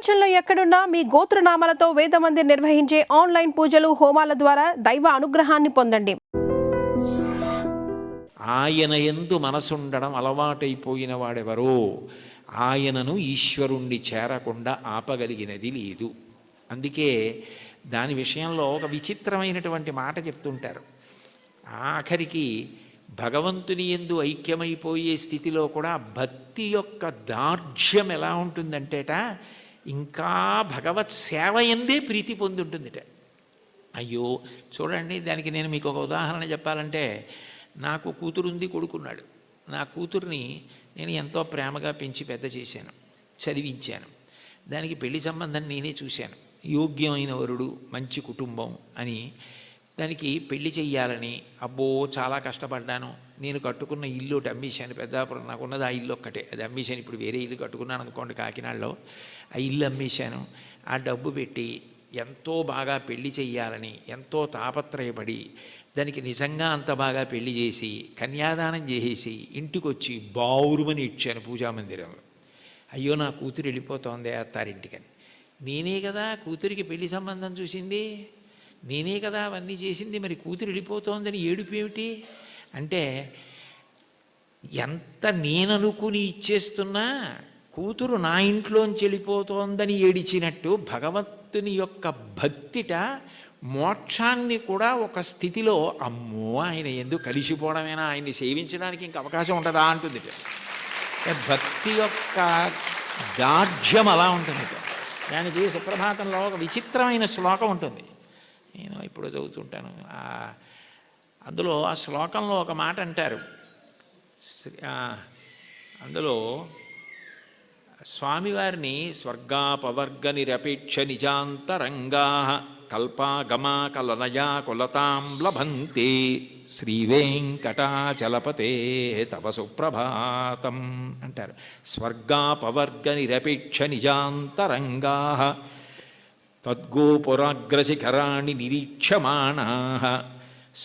ప్రపంచంలో ఎక్కడున్నా మీ గోత్రనామాలతో వేదమందిర్ నిర్వహించే ఆన్లైన్ పూజలు హోమాల ద్వారా దైవ అనుగ్రహాన్ని పొందండి. ఆయన యందు మనసుండడం అలవాటైపోయిన వాడెవరో ఆయనను ఈశ్వరుణ్ణి చేరకుండా ఆపగలిగినది లేదు. అందుకే దాని విషయంలో ఒక విచిత్రమైనటువంటి మాట చెప్తుంటారు. ఆఖరికి భగవంతుని యందు ఐక్యమైపోయే స్థితిలో కూడా భక్తి యొక్క దార్ఢ్యం ఎలా ఉంటుందంటేట, ఇంకా భగవత్ సేవ ఎందే ప్రీతి పొంది ఉంటుందిట. అయ్యో చూడండి, దానికి నేను మీకు ఒక ఉదాహరణ చెప్పాలంటే, నాకు కూతురుంది, కొడుకున్నాడు. నా కూతుర్ని నేను ఎంతో ప్రేమగా పెంచి పెద్ద చేశాను, చదివించాను. దానికి పెళ్లి సంబంధం నేనే చూశాను. యోగ్యమైన వరుడు, మంచి కుటుంబం అని దానికి పెళ్లి చెయ్యాలని అబ్బో చాలా కష్టపడ్డాను. నేను కట్టుకున్న ఇల్లు ఒకటి అమ్మేశాను. పెద్దాపురం నాకున్నది ఆ ఇల్లు ఒక్కటే, అది అమ్మేశాను. ఇప్పుడు వేరే ఇల్లు కట్టుకున్నాను అనుకోండి కాకినాడలో. ఆ ఇల్లు అమ్మేశాను. ఆ డబ్బు పెట్టి ఎంతో బాగా పెళ్లి చెయ్యాలని ఎంతో తాపత్రయపడి దానికి నిజంగా అంత బాగా పెళ్లి చేసి కన్యాదానం చేసేసి ఇంటికి వచ్చి బావురుమని ఇచ్చాను పూజామందిరంలో. అయ్యో నా కూతురు వెళ్ళిపోతోంది అత్తారింటికని. నేనే కదా కూతురికి పెళ్లి సంబంధం చూసింది, నేనే కదా అవన్నీ చేసింది, మరి కూతురు వెళ్ళిపోతోందని ఏడుపు ఏమిటి అంటే, ఎంత నేననుకుని ఇచ్చేస్తున్నా కూతురు నా ఇంట్లోంచి వెళ్ళిపోతోందని ఏడిచినట్టు భగవంతుని యొక్క భక్తిట మోక్షాన్ని కూడా ఒక స్థితిలో అమ్మో ఆయన ఎందుకు కలిసిపోవడమేనా, ఆయన్ని సేవించడానికి ఇంక అవకాశం ఉంటుందా అంటుంది. భక్తి యొక్క దార్ఢ్యం అలా ఉంటుంది. దానికి సుప్రభాతంలో ఒక విచిత్రమైన శ్లోకం ఉంటుంది, నేను ఇప్పుడు చదువుతుంటాను. అందులో ఆ శ్లోకంలో ఒక మాట అంటారు. అందులో స్వామివారిని స్వర్గాపవర్గ నిరపేక్ష నిజాంతరంగా కల్పాగమా కలనయా కులతాం లభంతే శ్రీవేంకటాచలపతే తవ సుప్రభాతం అంటారు. స్వర్గాపవర్గ నిరపేక్ష నిజాంతరంగా తద్గోపురాగ్రశిఖరాణి నిరీక్షమాణా.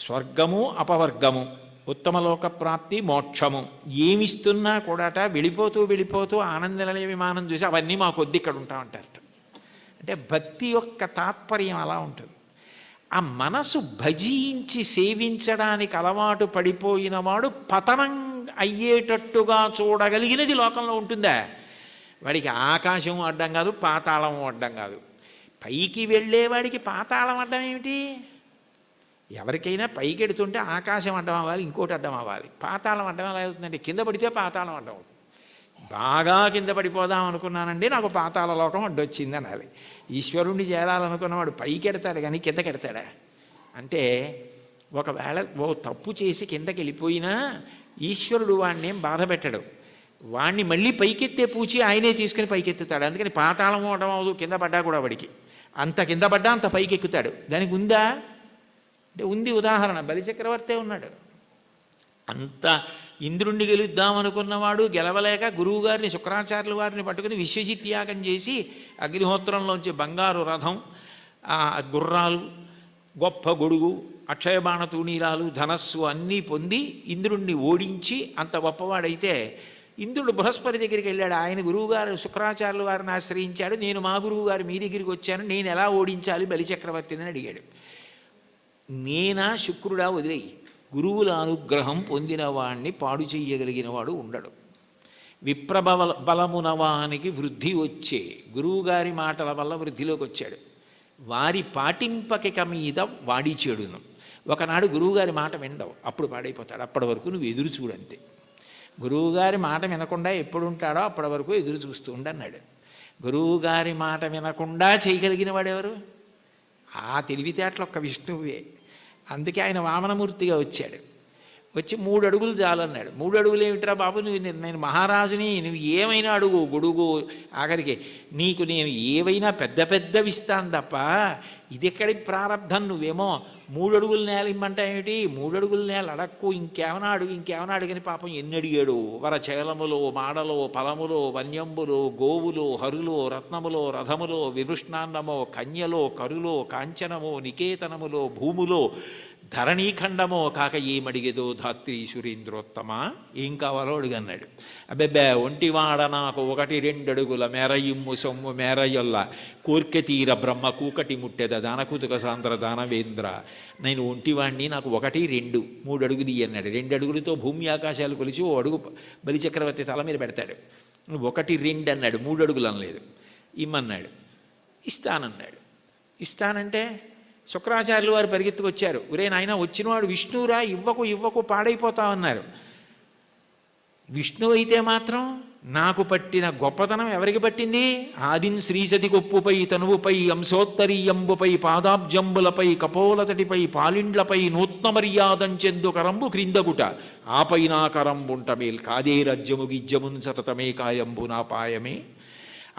స్వర్గము అపవర్గము, ఉత్తమలోక ప్రాప్తి, మోక్షము ఏమిస్తున్నా కూడాట వెళ్ళిపోతూ వెళ్ళిపోతూ ఆనందలయ విమానం చూసి అవన్నీ మా కొద్ది ఇక్కడ ఉంటామంటారట. అంటే భక్తి యొక్క తాత్పర్యం అలా ఉంటుంది. ఆ మనసు భజించి సేవించడానికి అలవాటు పడిపోయిన వాడు పతనం అయ్యేటట్టుగా చూడగలిగినది లోకంలో ఉంటుందా? వాడికి ఆకాశం అడ్డం కాదు, పాతాళం అడ్డం కాదు. పైకి వెళ్ళేవాడికి పాతాళం అడ్డం ఏమిటి? ఎవరికైనా పైకి ఎడుతుంటే ఆకాశం అడ్డం అవ్వాలి, ఇంకోటి అడ్డం అవ్వాలి. పాతాళం అడ్డం ఎలా అవుతుందంటే, కింద పడితే పాతాళం అడ్డం అవుతుంది. బాగా కింద పడిపోదాం అనుకున్నానండి, నాకు పాతాళ లోకం అడ్డొచ్చింది అనాలి. ఈశ్వరుణ్ణి చేరాలనుకున్నవాడు పైకి ఎడతాడు కానీ కిందకి ఎడతాడా? అంటే ఒకవేళ ఓ తప్పు చేసి కిందకి వెళ్ళిపోయినా ఈశ్వరుడు వాడిని ఏం బాధ పెట్టడు. వాడిని మళ్ళీ పైకెత్తే పూచి ఆయనే తీసుకుని పైకెత్తుతాడు. అందుకని పాతాళం అవడం అవదు, కింద పడ్డా కూడా వాడికి అంత కింద పడ్డా అంత పైకి ఎక్కుతాడు. దానికి ఉందా అంటే ఉంది. ఉదాహరణ బలిచక్రవర్తే ఉన్నాడు. అంత ఇంద్రుణ్ణి గెలుద్దామనుకున్నవాడు గెలవలేక గురువుగారిని శుక్రాచార్యుల వారిని పట్టుకుని విశ్వజిత్ యాగం చేసి అగ్నిహోత్రంలోంచి బంగారు రథం, గుర్రాలు, గొప్ప గొడుగు, అక్షయబాణ తూణీరాలు, ధనస్సు అన్నీ పొంది ఇంద్రుణ్ణి ఓడించి అంత గొప్పవాడైతే ఇంద్రుడు బృహస్పతి దగ్గరికి వెళ్ళాడు. ఆయన గురువుగారు శుక్రాచార్యుల వారిని ఆశ్రయించాడు. నేను మా గురువుగారు మీ దగ్గరికి వచ్చాను, నేను ఎలా ఓడించాలి బలిచక్రవర్తిని అడిగాడు. నేనా శుక్రుడా వదిలేయి, గురువుల అనుగ్రహం పొందిన వాణ్ణి పాడు చెయ్యగలిగిన వాడు ఉండడు. బలమునవానికి వృద్ధి వచ్చే గురువుగారి మాటల వల్ల వృద్ధిలోకి వచ్చాడు. వారి పాటింపకిక మీద వాడి చెడును. ఒకనాడు గురువుగారి మాట వినడవు, అప్పుడు పాడైపోతాడు. అప్పటి వరకు నువ్వు ఎదురు చూడంతే. గురువుగారి మాట వినకుండా ఎప్పుడు ఉంటాడో అప్పటి వరకు ఎదురు చూస్తూ ఉండన్నాడు. గురువుగారి మాట వినకుండా చేయగలిగిన వాడెవరు? ఆ తెలివితేటలు ఒక్క విష్ణువే. అందుకే ఆయన వామనమూర్తిగా వచ్చాడు. వచ్చి 3 అడుగులు చాలన్నాడు. 3 అడుగులు ఏమిట్రా బాబు, నేను మహారాజుని, నువ్వు ఏమైనా అడుగు, గొడుగు, ఆఖరికి నీకు నేను ఏవైనా పెద్ద పెద్దవి ఇస్తాను తప్ప ఇది ఎక్కడి ప్రారంధం, నువ్వేమో 3 అడుగుల నేల ఇమ్మంటా ఏమిటి, 3 అడుగుల నేల అడక్కు, ఇంకేమైనా అడుగు, ఇంకేమైనా అడుగని పాపం ఎన్ని అడిగాడు. వరచేలములో, మాడలో, ఫలములో, వన్యంబులో, గోవులో, హరులో, రత్నములో, రథములో, విభృష్ణాన్నమో, కన్యలో, కరులో, కాంచనమో, నికేతనములో, భూములో, ధరణీఖండమో కాక ఏమడిగేదో ధాత్రి సురేంద్రోత్తమ, ఏం కావాలో అడుగన్నాడు. అబ్బెబ్బే ఒంటివాడ నాకు 1-2 అడుగుల మేరయిమ్ము సొమ్ము మేరయొల్ల కోర్కె తీర బ్రహ్మ కూకటి ముట్టెద దానకుతుక సాంద్ర దానవేంద్ర, నేను ఒంటివాణ్ణి, నాకు 1-2 3 అడుగులు అన్నాడు. 2 అడుగులతో భూమి ఆకాశాలు కొలిచి 1 అడుగు బలిచక్రవర్తి తల మీద పెడతాడు. 1-2 అన్నాడు, 3 అడుగులు అనలేదు. ఇమ్మన్నాడు, ఇస్తానన్నాడు. ఇస్తానంటే శుక్రాచార్యులు వారు పరిగెత్తుకొచ్చారు. ఒరే నాయన, వచ్చినవాడు విష్ణువురా, ఇవ్వకు పాడైపోతామన్నారు. విష్ణువు అయితే మాత్రం నాకు పట్టిన గొప్పతనం ఎవరికి పట్టింది? ఆదిన్ శ్రీసతి కొప్పుపై తనువుపై అంశోత్తరీయంబుపై పాదాబ్జంబులపై కపోలతటిపై పాలిండ్లపై నూత్న మర్యాదంచెందు కరంబు క్రిందగుట ఆపై నా కరంబుంట మేల్ కాదే రజ్యము గిజ్జమున్ సతతమే కాయంబు నా పాయమే.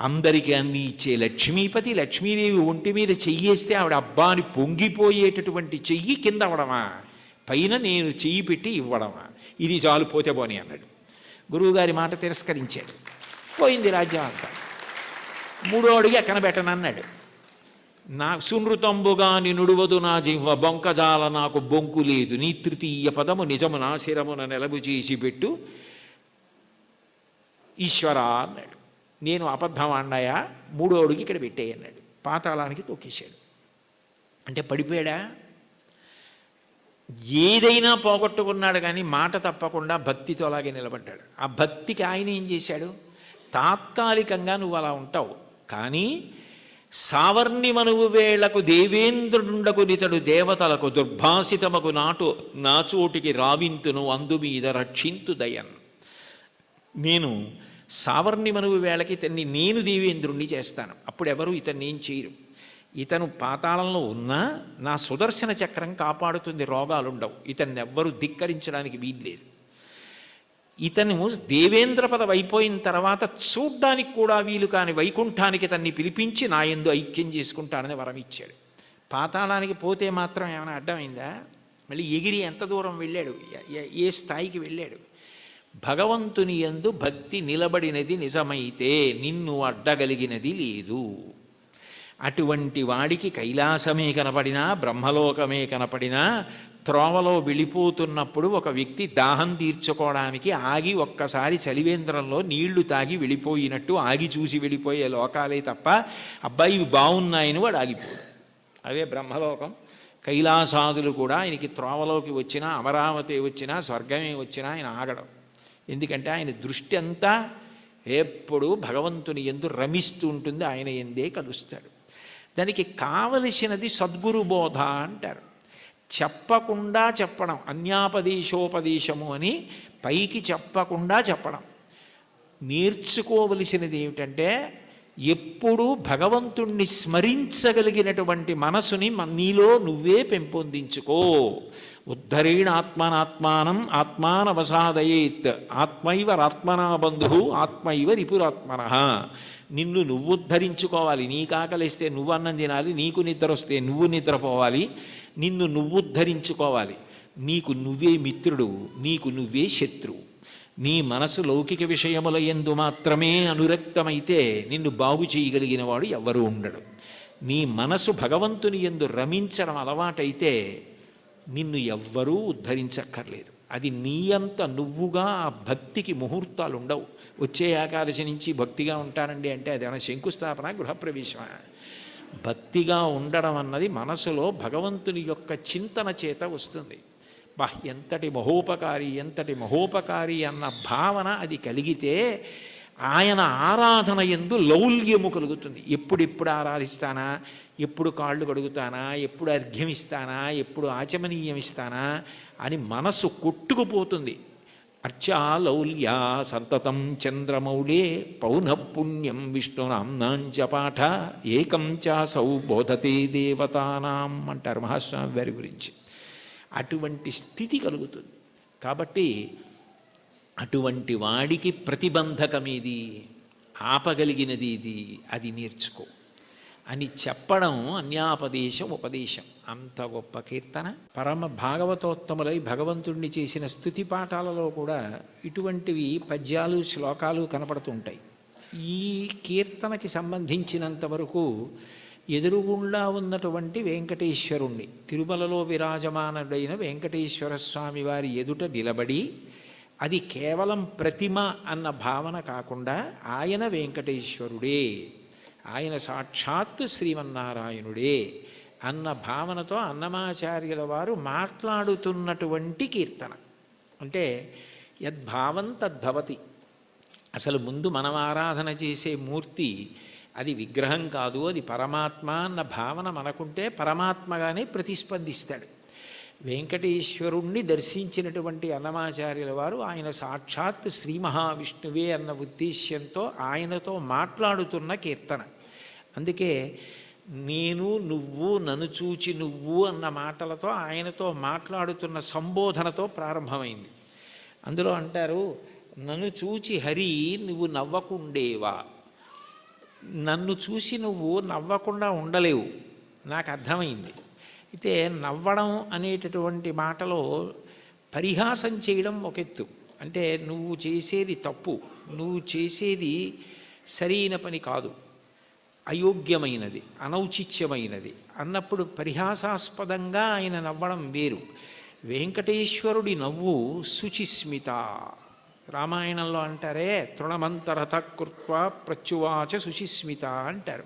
అందరికీ అన్ని ఇచ్చే లక్ష్మీపతి, లక్ష్మీదేవి ఒంటి మీద చెయ్యేస్తే ఆవిడ అబ్బాని పొంగిపోయేటటువంటి చెయ్యి కింద అవడమా, పైన నేను చెయ్యి పెట్టి ఇవ్వడమా? ఇది చాలు, పోతే పోని అన్నాడు. గురువుగారి మాట తిరస్కరించాడు. పోయింది రాజ్యం అంతా. 3వ అడుగు ఎక్కన పెట్టనన్నాడు. నా సునృతంబుగా నినుడువదు నా జిహ్వ బొంకజాల నాకు బొంకు లేదు, నీ తృతీయ పదము నిజము నా శిరమున నెలవు చేసి పెట్టు ఈశ్వరా అన్నాడు. నేను అబద్ధం అన్నాయా, 3వ అడుగు ఇక్కడ పెట్టేయి అన్నాడు. పాతాళానికి తొక్కేశాడు. అంటే పడిపోయాడా? ఏదైనా పోగొట్టుకున్నాడు, కానీ మాట తప్పకుండా భక్తితో అలాగే నిలబడ్డాడు. ఆ భక్తికి ఆయన ఏం చేశాడు? తాత్కాలికంగా నువ్వు అలా ఉంటావు, కానీ సావర్ణిమనువు వేళకు దేవేంద్రుండకు నితడు దేవతలకు దుర్భాసితమకు నాచోటికి రావింతును అందు మీద రక్షింతు దయన్. నేను సావర్ణిమనువు వేళకి ఇతన్ని నేను దేవేంద్రుణ్ణి చేస్తాను, అప్పుడు ఎవరు ఇతన్ని ఏం చేయరు. ఇతను పాతాళంలో ఉన్నా నా సుదర్శన చక్రం కాపాడుతుంది, రోగాలుండవు, ఇతన్ని ఎవ్వరూ ధిక్కరించడానికి వీల్లేదు. ఇతను దేవేంద్ర పదవి అయిపోయిన తర్వాత చూడ్డానికి కూడా వీలు కాని వైకుంఠానికి తన్ని పిలిపించి నా యందు ఐక్యం చేసుకుంటానని వరం ఇచ్చాడు. పాతాళానికి పోతే మాత్రం ఏమైనా అడ్డమైందా? మళ్ళీ ఎగిరి ఎంత దూరం వెళ్ళాడు, ఏ స్థాయికి వెళ్ళాడు? భగవంతుని యందు భక్తి నిలబడినది నిజమైతే నిన్ను అడ్డగలిగినది లేదు. అటువంటి వాడికి కైలాసమే కనపడినా, బ్రహ్మలోకమే కనపడినా, త్రోవలో వెళ్ళిపోతున్నప్పుడు ఒక వ్యక్తి దాహం తీర్చుకోవడానికి ఆగి ఒక్కసారి చలివేంద్రంలో నీళ్లు తాగి వెళ్ళిపోయినట్టు ఆగి చూసి వెళ్ళిపోయే లోకాలే తప్ప, అబ్బాయి ఇవి బాగున్నాయని వాడు ఆగిపోడు. అవే బ్రహ్మలోకం. కైలాసాదులు కూడా ఆయనకి త్రోవలోకి వచ్చినా, అమరావతి వచ్చినా, స్వర్గమే వచ్చినా ఆయన ఆగడం. ఎందుకంటే ఆయన దృష్టి అంతా ఎప్పుడూ భగవంతుని యందు రమిస్తూ ఉంటుంది, ఆయన ఎందే కలుస్తాడు. దానికి కావలసినది సద్గురు బోధ అంటారు. చెప్పకుండా చెప్పడం, అన్యాపదేశోపదేశము అని పైకి చెప్పకుండా చెప్పడం. నేర్చుకోవలసినది ఏమిటంటే ఎప్పుడూ భగవంతుణ్ణి స్మరించగలిగినటువంటి మనసుని నీలో నువ్వే పెంపొందించుకో. ఉద్ధరేణ ఆత్మనాత్మానం ఆత్మానవసాదయేత్ ఆత్మైవరాత్మనా బంధు ఆత్మైవ రిపురాత్మన. నిన్ను నువ్వు ఉద్ధరించుకోవాలి. నీకు ఆకలిస్తే నువ్వు అన్నం తినాలి, నీకు నిద్ర వస్తే నువ్వు నిద్రపోవాలి. నిన్ను నువ్వు ఉద్ధరించుకోవాలి. నీకు నువ్వే మిత్రుడు, నీకు నువ్వే శత్రువు. నీ మనసు లౌకిక విషయముల యందు మాత్రమే అనురక్తమైతే నిన్ను బాగు చేయగలిగిన వాడు ఎవ్వరూ ఉండడు. నీ మనసు భగవంతుని యందు రమించడం అలవాటైతే నిన్ను ఎవ్వరూ ఉద్ధరించక్కర్లేదు. అది నీ అంత నువ్వుగా ఆ భక్తికి ముహూర్తాలు ఉండవు. వచ్చే ఏకాదశి నుంచి భక్తిగా ఉంటానండి అంటే అదేమైనా శంకుస్థాపన, గృహప్రవేశమా? భక్తిగా ఉండడం అన్నది మనసులో భగవంతుని యొక్క చింతన చేత వస్తుంది. ఎంతటి మహోపకారి అన్న భావన అది కలిగితే ఆయన ఆరాధన యందు లౌల్యము కలుగుతుంది. ఎప్పుడెప్పుడు ఆరాధిస్తానా, ఎప్పుడు కాళ్ళు కడుగుతానా, ఎప్పుడు అర్ఘ్యం ఇస్తానా, ఎప్పుడు ఆచమనీయం ఇస్తానా అని మనసు కొట్టుకుపోతుంది. అర్చాలౌల్యా సంతతం చంద్రమౌళే పౌనఃపుణ్యం విష్ణునాంనాంచ పాఠ ఏకం చాసౌ బోధతే దేవతానాం అంటారు మహాస్వామి వారి గురించి. అటువంటి స్థితి కలుగుతుంది. కాబట్టి అటువంటి వాడికి ప్రతిబంధకమేది, ఆపగలిగినది ఇది, అది నేర్చుకో అని చెప్పడం అన్యాపదేశం, ఉపదేశం. అంత గొప్ప కీర్తన. పరమ భాగవతోత్తములై భగవంతుణ్ణి చేసిన స్తుతి పాఠాలలో కూడా ఇటువంటివి పద్యాలు, శ్లోకాలు కనపడుతుంటాయి. ఈ కీర్తనకి సంబంధించినంత వరకు ఎదురుగుండా ఉన్నటువంటి వెంకటేశ్వరుణ్ణి, తిరుమలలో విరాజమానుడైన వెంకటేశ్వర స్వామి వారి ఎదుట నిలబడి, అది కేవలం ప్రతిమ అన్న భావన కాకుండా ఆయన వెంకటేశ్వరుడే, ఆయన సాక్షాత్తు శ్రీమన్నారాయణుడే అన్న భావనతో అన్నమాచార్యుల వారు మాట్లాడుతున్నటువంటి కీర్తన. అంటే యద్భావం తద్భవతి. అసలు ముందు మనం ఆరాధన చేసే మూర్తి అది విగ్రహం కాదు, అది పరమాత్మ అన్న భావన మనకుంటే పరమాత్మగానే ప్రతిస్పందిస్తాడు. వెంకటేశ్వరుణ్ణి దర్శించినటువంటి అన్నమాచార్యుల వారు ఆయన సాక్షాత్ శ్రీ మహావిష్ణువే అన్న ఉద్దేశ్యంతో ఆయనతో మాట్లాడుతున్న కీర్తన. అందుకే నేను నువ్వు నన్ను చూచి నువ్వు అన్న మాటలతో ఆయనతో మాట్లాడుతున్న సంబోధనతో ప్రారంభమైంది. అందులో అంటారు, నన్ను చూచి హరి నువ్వు నవ్వకుండేవా. నన్ను చూసి నువ్వు నవ్వకుండా ఉండలేవు, నాకు అర్థమైంది. అయితే నవ్వడం అనేటటువంటి మాటలో పరిహాసం చేయడం ఒక ఎత్తు. అంటే నువ్వు చేసేది తప్పు, నువ్వు చేసేది సరైన పని కాదు, అయోగ్యమైనది, అనౌచిత్యమైనది అన్నప్పుడు పరిహాసాస్పదంగా ఆయన నవ్వడం వేరు. వెంకటేశ్వరుడి నవ్వు శుచిస్మిత. రామాయణంలో అంటారే, తృణమంతరత కృత్వా ప్రత్యువాచ శుచిస్మిత అంటారు.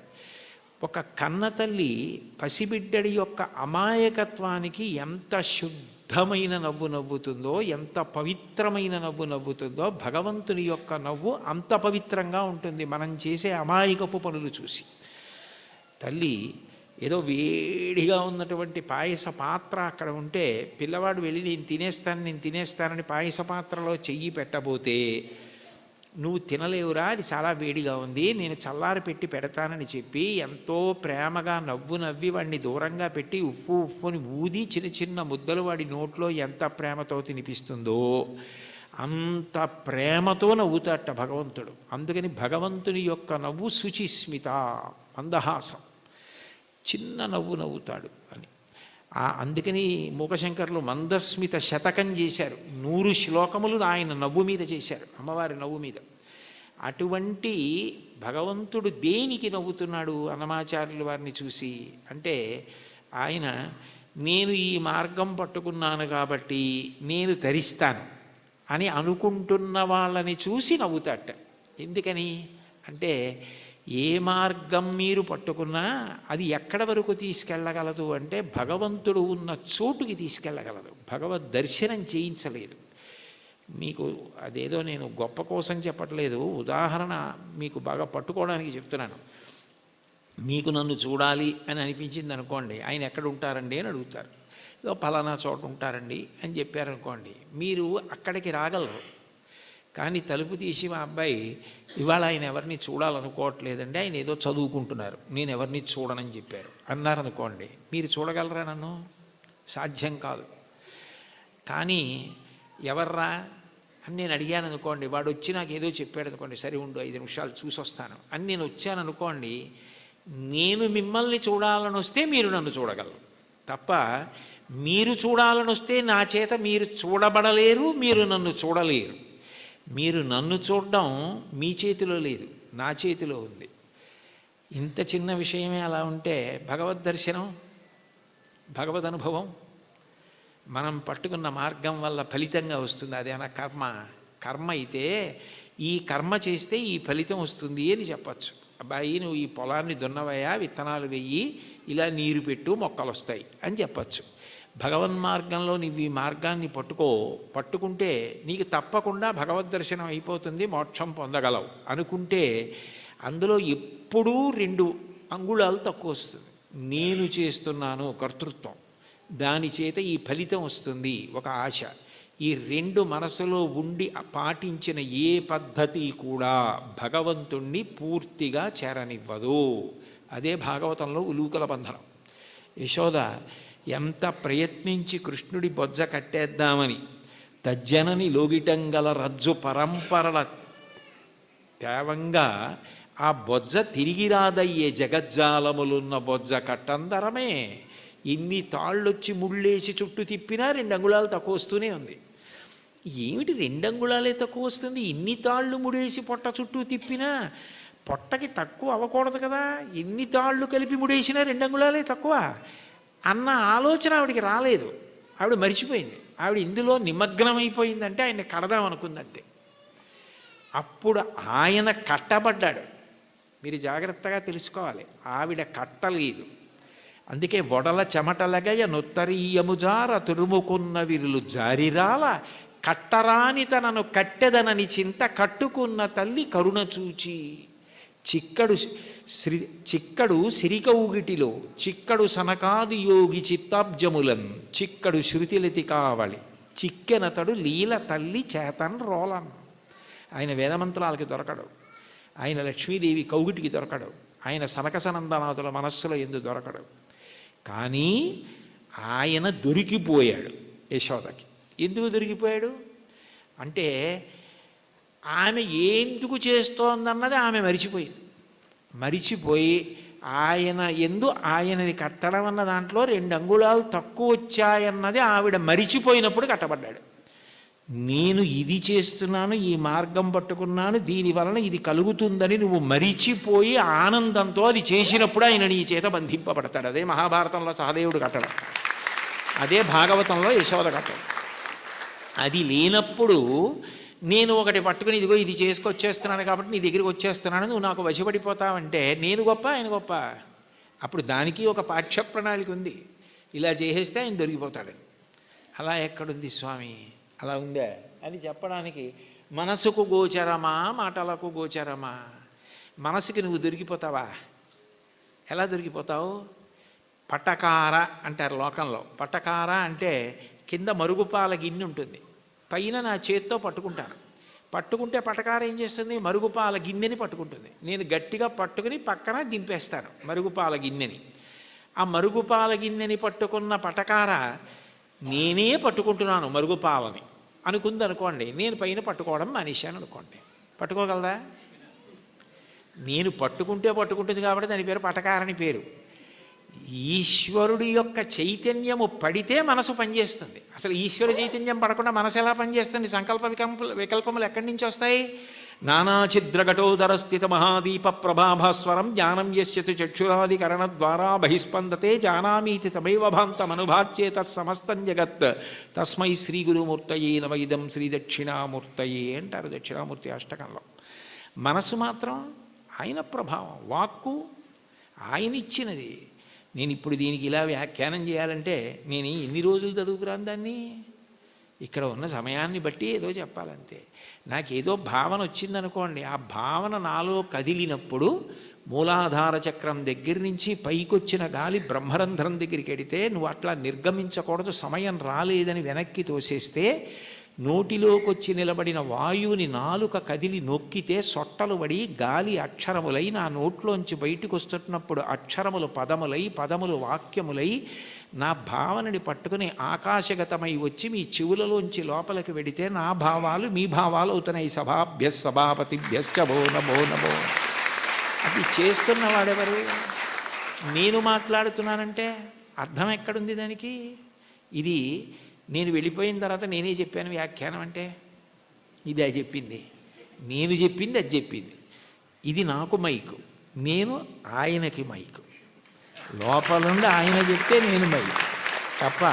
ఒక కన్నతల్లి పసిబిడ్డడి యొక్క అమాయకత్వానికి ఎంత శుద్ధమైన నవ్వు నవ్వుతుందో, ఎంత పవిత్రమైన నవ్వు నవ్వుతుందో, భగవంతుని యొక్క నవ్వు అంత పవిత్రంగా ఉంటుంది మనం చేసే అమాయకపు పనులు చూసి. తల్లి ఏదో వేడిగా ఉన్నటువంటి పాయస పాత్ర అక్కడ ఉంటే పిల్లవాడు వెళ్ళి నేను తినేస్తానని పాయస పాత్రలో చెయ్యి పెట్టబోతే, నువ్వు తినలేవురా, అది చాలా వేడిగా ఉంది, నేను చల్లారి పెట్టి పెడతానని చెప్పి ఎంతో ప్రేమగా నవ్వి వాడిని దూరంగా పెట్టి ఉప్పుని ఊది చిన్న చిన్న ముద్దలు వాడి నోట్లో ఎంత ప్రేమతో తినిపిస్తుందో అంత ప్రేమతో నవ్వుతాట భగవంతుడు. అందుకని భగవంతుని యొక్క నవ్వు శుచిస్మిత, మందహాసం, చిన్న నవ్వు నవ్వుతాడు అని. అందుకని మూకశంకర్లు మందస్మిత శతకం చేశారు. 100 శ్లోకములు ఆయన నవ్వు మీద చేశారు, అమ్మవారి నవ్వు మీద. అటువంటి భగవంతుడు దేనికి నవ్వుతున్నాడు అన్నమాచార్యుల వారిని చూసి అంటే, ఆయన నేను ఈ మార్గం పట్టుకున్నాను కాబట్టి నేను తరిస్తాను అని అనుకుంటున్న వాళ్ళని చూసి నవ్వుతాట. ఎందుకని అంటే, ఏ మార్గం మీరు పట్టుకున్నా అది ఎక్కడ వరకు తీసుకెళ్ళగలదు అంటే భగవంతుడు ఉన్న చోటుకి తీసుకెళ్ళగలదు, భగవద్ దర్శనం చేయించలేదు. మీకు అదేదో నేను గొప్ప కోసం చెప్పట్లేదు, ఉదాహరణ మీకు బాగా పట్టుకోవడానికి చెప్తున్నాను. మీకు నన్ను చూడాలి అని అనిపించింది అనుకోండి, ఆయన ఎక్కడ ఉంటారండి అని అడుగుతారు. ఏదో పలానా చోట ఉంటారండి అని చెప్పారనుకోండి, మీరు అక్కడికి రాగలరు. కానీ తలుపు తీసి మా అబ్బాయి ఇవాళ ఆయన ఎవరిని చూడాలనుకోవట్లేదండి, ఆయన ఏదో చదువుకుంటున్నారు, నేను ఎవరిని చూడనని చెప్పారు అన్నారనుకోండి, మీరు చూడగలరా నన్ను? సాధ్యం కాదు. కానీ ఎవర్రా అని నేను అడిగాను అనుకోండి, వాడు వచ్చి నాకు ఏదో చెప్పాడు అనుకోండి, సరే ఉండు 5 నిమిషాలు చూసి వస్తాను అని నేను వచ్చాను అనుకోండి, నేను మిమ్మల్ని చూడాలని వస్తే మీరు నన్ను చూడగలరు తప్ప మీరు చూడాలని వస్తే నా చేత మీరు చూడబడలేరు, మీరు నన్ను చూడలేరు. మీరు నన్ను చూడడం మీ చేతిలో లేదు, నా చేతిలో ఉంది. ఇంత చిన్న విషయమే అలా ఉంటే భగవద్ దర్శనం, భగవద్ అనుభవం మనం పట్టుకున్న మార్గం వల్ల ఫలితంగా వస్తుంది. అదేనా కర్మ అయితే ఈ కర్మ చేస్తే ఈ ఫలితం వస్తుంది అని చెప్పచ్చు. అబ్బాయి నువ్వు ఈ పొలాన్ని దున్నవయ్యా, విత్తనాలు వెయ్యి, ఇలా నీరు పెట్టు, మొక్కలు వస్తాయి అని చెప్పచ్చు. భగవన్మార్గంలో నీవు ఈ మార్గాన్ని పట్టుకుంటే నీకు తప్పకుండా భగవద్ దర్శనం అయిపోతుంది, మోక్షం పొందగలవు అనుకుంటే అందులో ఎప్పుడూ 2 అంగుళాలు తక్కువ వస్తుంది. నేను చేస్తున్నాను కర్తృత్వం, దాని చేత ఈ ఫలితం వస్తుంది ఒక ఆశ. ఈ 2 మనసులో ఉండి పాటించిన ఏ పద్ధతి కూడా భగవంతుణ్ణి పూర్తిగా చేరనివ్వదు. అదే భాగవతంలో ఉలూకల బంధనం. యశోద ఎంత ప్రయత్నించి కృష్ణుడి బొజ్జ కట్టేద్దామని తజ్జనని లోగిటంగల రజ్జు పరంపరల తేవంగా ఆ బొజ్జ తిరిగి రాదయ్యే జగజ్జాలములున్న బొజ్జ కట్టందరమే. ఇన్ని తాళ్ళొచ్చి ముళ్ళేసి చుట్టూ తిప్పినా 2 అంగుళాలు తక్కువ వస్తూనే ఉంది. ఏమిటి 2 అంగుళాలే తక్కువ వస్తుంది, ఇన్ని తాళ్ళు ముడేసి పొట్ట చుట్టూ తిప్పినా పొట్టకి తక్కువ అవ్వకూడదు కదా, ఎన్ని తాళ్ళు కలిపి ముడేసినా 2 అంగుళాలే తక్కువ అన్న ఆలోచన ఆవిడికి రాలేదు. ఆవిడ మరిచిపోయింది. ఆవిడ ఇందులో నిమగ్నమైపోయిందంటే ఆయన కడదాం అనుకుందంతే. అప్పుడు ఆయన కట్టబడ్డాడు. మీరు జాగ్రత్తగా తెలుసుకోవాలి, ఆవిడ కట్టలేదు. అందుకే వడల చెమటలగయ నొత్తరీయముజార తురుముకున్న విరులు జారిరాల కట్టరాని తనను కట్టెదనని చింత కట్టుకున్న తల్లి కరుణ చూచి చిక్కడు సిరికౌగిటిలో చిక్కడు సనకాది యోగి చిత్తాబ్జములన్ చిక్కడు శృతిలతి కావళి చిక్కెనతడు లీల తల్లి చేతన్ రోలన్. ఆయన వేదమంత్రాలకి దొరకడు, ఆయన లక్ష్మీదేవి కౌగిటికి దొరకడు, ఆయన సనకసనందనాథుల మనస్సులో ఎందు దొరకడు. కానీ ఆయన దొరికిపోయాడు యశోదకి. ఎందుకు దొరికిపోయాడు అంటే ఆమె ఎందుకు చేస్తోందన్నది ఆమె మరిచిపోయింది. మరిచిపోయి ఆయన ఆయనని కట్టడం అన్న దాంట్లో 2 అంగుళాలు తక్కువ వచ్చాయన్నది ఆవిడ మరిచిపోయినప్పుడు కట్టబడ్డాడు. నేను ఇది చేస్తున్నాను, ఈ మార్గం పట్టుకున్నాను, దీనివలన ఇది కలుగుతుందని నువ్వు మరిచిపోయి ఆనందంతో అది చేసినప్పుడు ఆయన నీ చేత బంధింపబడతాడు. అదే మహాభారతంలో సహదేవుడు కట్టడం, అదే భాగవతంలో యశోద కట్టడం. అది లేనప్పుడు నేను ఒకటి పట్టుకుని ఇదిగో ఇది చేసుకొచ్చేస్తున్నాను కాబట్టి నీ దగ్గరికి వచ్చేస్తున్నాను, నువ్వు నాకు వశపడిపోతావంటే నేను గొప్ప ఆయన గొప్ప. అప్పుడు దానికి ఒక పాఠ్య ప్రణాళిక ఉంది, ఇలా చేసేస్తే ఆయన దొరికిపోతాడని. అలా ఎక్కడుంది స్వామి, అలా ఉందా అని చెప్పడానికి మనసుకు గోచరమా మాటలకు గోచరమా? మనసుకి నువ్వు దొరికిపోతావా? ఎలా దొరికిపోతావు? పటకార అంటారు లోకంలో. పటకార అంటే కింద మరుగుపాల గిన్నె ఉంటుంది, పైన నా చేత్తో పట్టుకుంటే పటకార ఏం చేస్తుంది? మరుగుపాల గిన్నెని పట్టుకుంటుంది. నేను గట్టిగా పట్టుకుని పక్కన దింపేస్తాను మరుగుపాల గిన్నెని. ఆ మరుగుపాల గిన్నెని పట్టుకున్న పటకార నేనే పట్టుకుంటున్నాను మరుగుపాలని అనుకుంది అనుకోండి, నేను పైన పట్టుకోవడం మానేశాను అనుకోండి, పట్టుకోగలదా? నేను పట్టుకుంటుంది కాబట్టి దాని పేరు పటకారని పేరు. ఈశ్వరుడి యొక్క చైతన్యము పడితే మనసు పనిచేస్తుంది. అసలు ఈశ్వర చైతన్యం పడకుండా మనసు ఎలా పనిచేస్తుంది? సంకల్ప వికల్పములు ఎక్కడి నుంచి వస్తాయి? నానాఛిద్రఘటోదర స్థిత మహాదీప ప్రభాభాస్వరం జ్ఞానం యస్యతు చక్షురాదికరణ ద్వారా బహిస్పందతే జానామీతి తమైవ భాంతమనుభాచ్యే తత్సమస్తం జగత్ తస్మై శ్రీ గురుమూర్తయే నవైదం శ్రీ దక్షిణామూర్తయే అంటారు దక్షిణామూర్తి అష్టకంలో. మనసు మాత్రం ఆయన ప్రభావం, వాక్కు ఆయన ఇచ్చినది. నేను ఇప్పుడు దీనికి ఇలా వ్యాఖ్యానం చేయాలంటే నేను ఎన్ని రోజులు చదువుకురాను దాన్ని? ఇక్కడ ఉన్న సమయాన్ని బట్టి ఏదో చెప్పాలంతే. నాకేదో భావన వచ్చిందనుకోండి, ఆ భావన నాలో కదిలినప్పుడు మూలాధార చక్రం దగ్గర నుంచి పైకొచ్చిన గాలి బ్రహ్మరంధ్రం దగ్గరికి వెడితే నువ్వు అట్లా నిర్గమించకూడదు, సమయం రాలేదని వెనక్కి తోసేస్తే నోటిలోకి వచ్చి నిలబడిన వాయువుని నాలుక కదిలి నొక్కితే సొట్టలు పడి గాలి అక్షరములై నా నోట్లోంచి బయటకు వస్తున్నప్పుడు అక్షరములు పదములై పదములు వాక్యములై నా భావనని పట్టుకుని ఆకాశగతమై వచ్చి మీ చెవులలోంచి లోపలికి వెడితే నా భావాలు మీ భావాలు అవుతున్నాయి. సభాభ్య సభాపతిభ్యశ్చ భో నమో నమో. అది చేస్తున్నవాడెవరు? నేను మాట్లాడుతున్నానంటే అర్థం ఎక్కడుంది దానికి? ఇది నేను వెళ్ళిపోయిన తర్వాత నేనే చెప్పాను వ్యాఖ్యానం అంటే ఇది అది చెప్పింది, నేను చెప్పింది అది చెప్పింది. ఇది నాకు మైకు, నేను ఆయనకి మైకు. లోపల నుండి ఆయన చెప్తే నేను మైకు తప్ప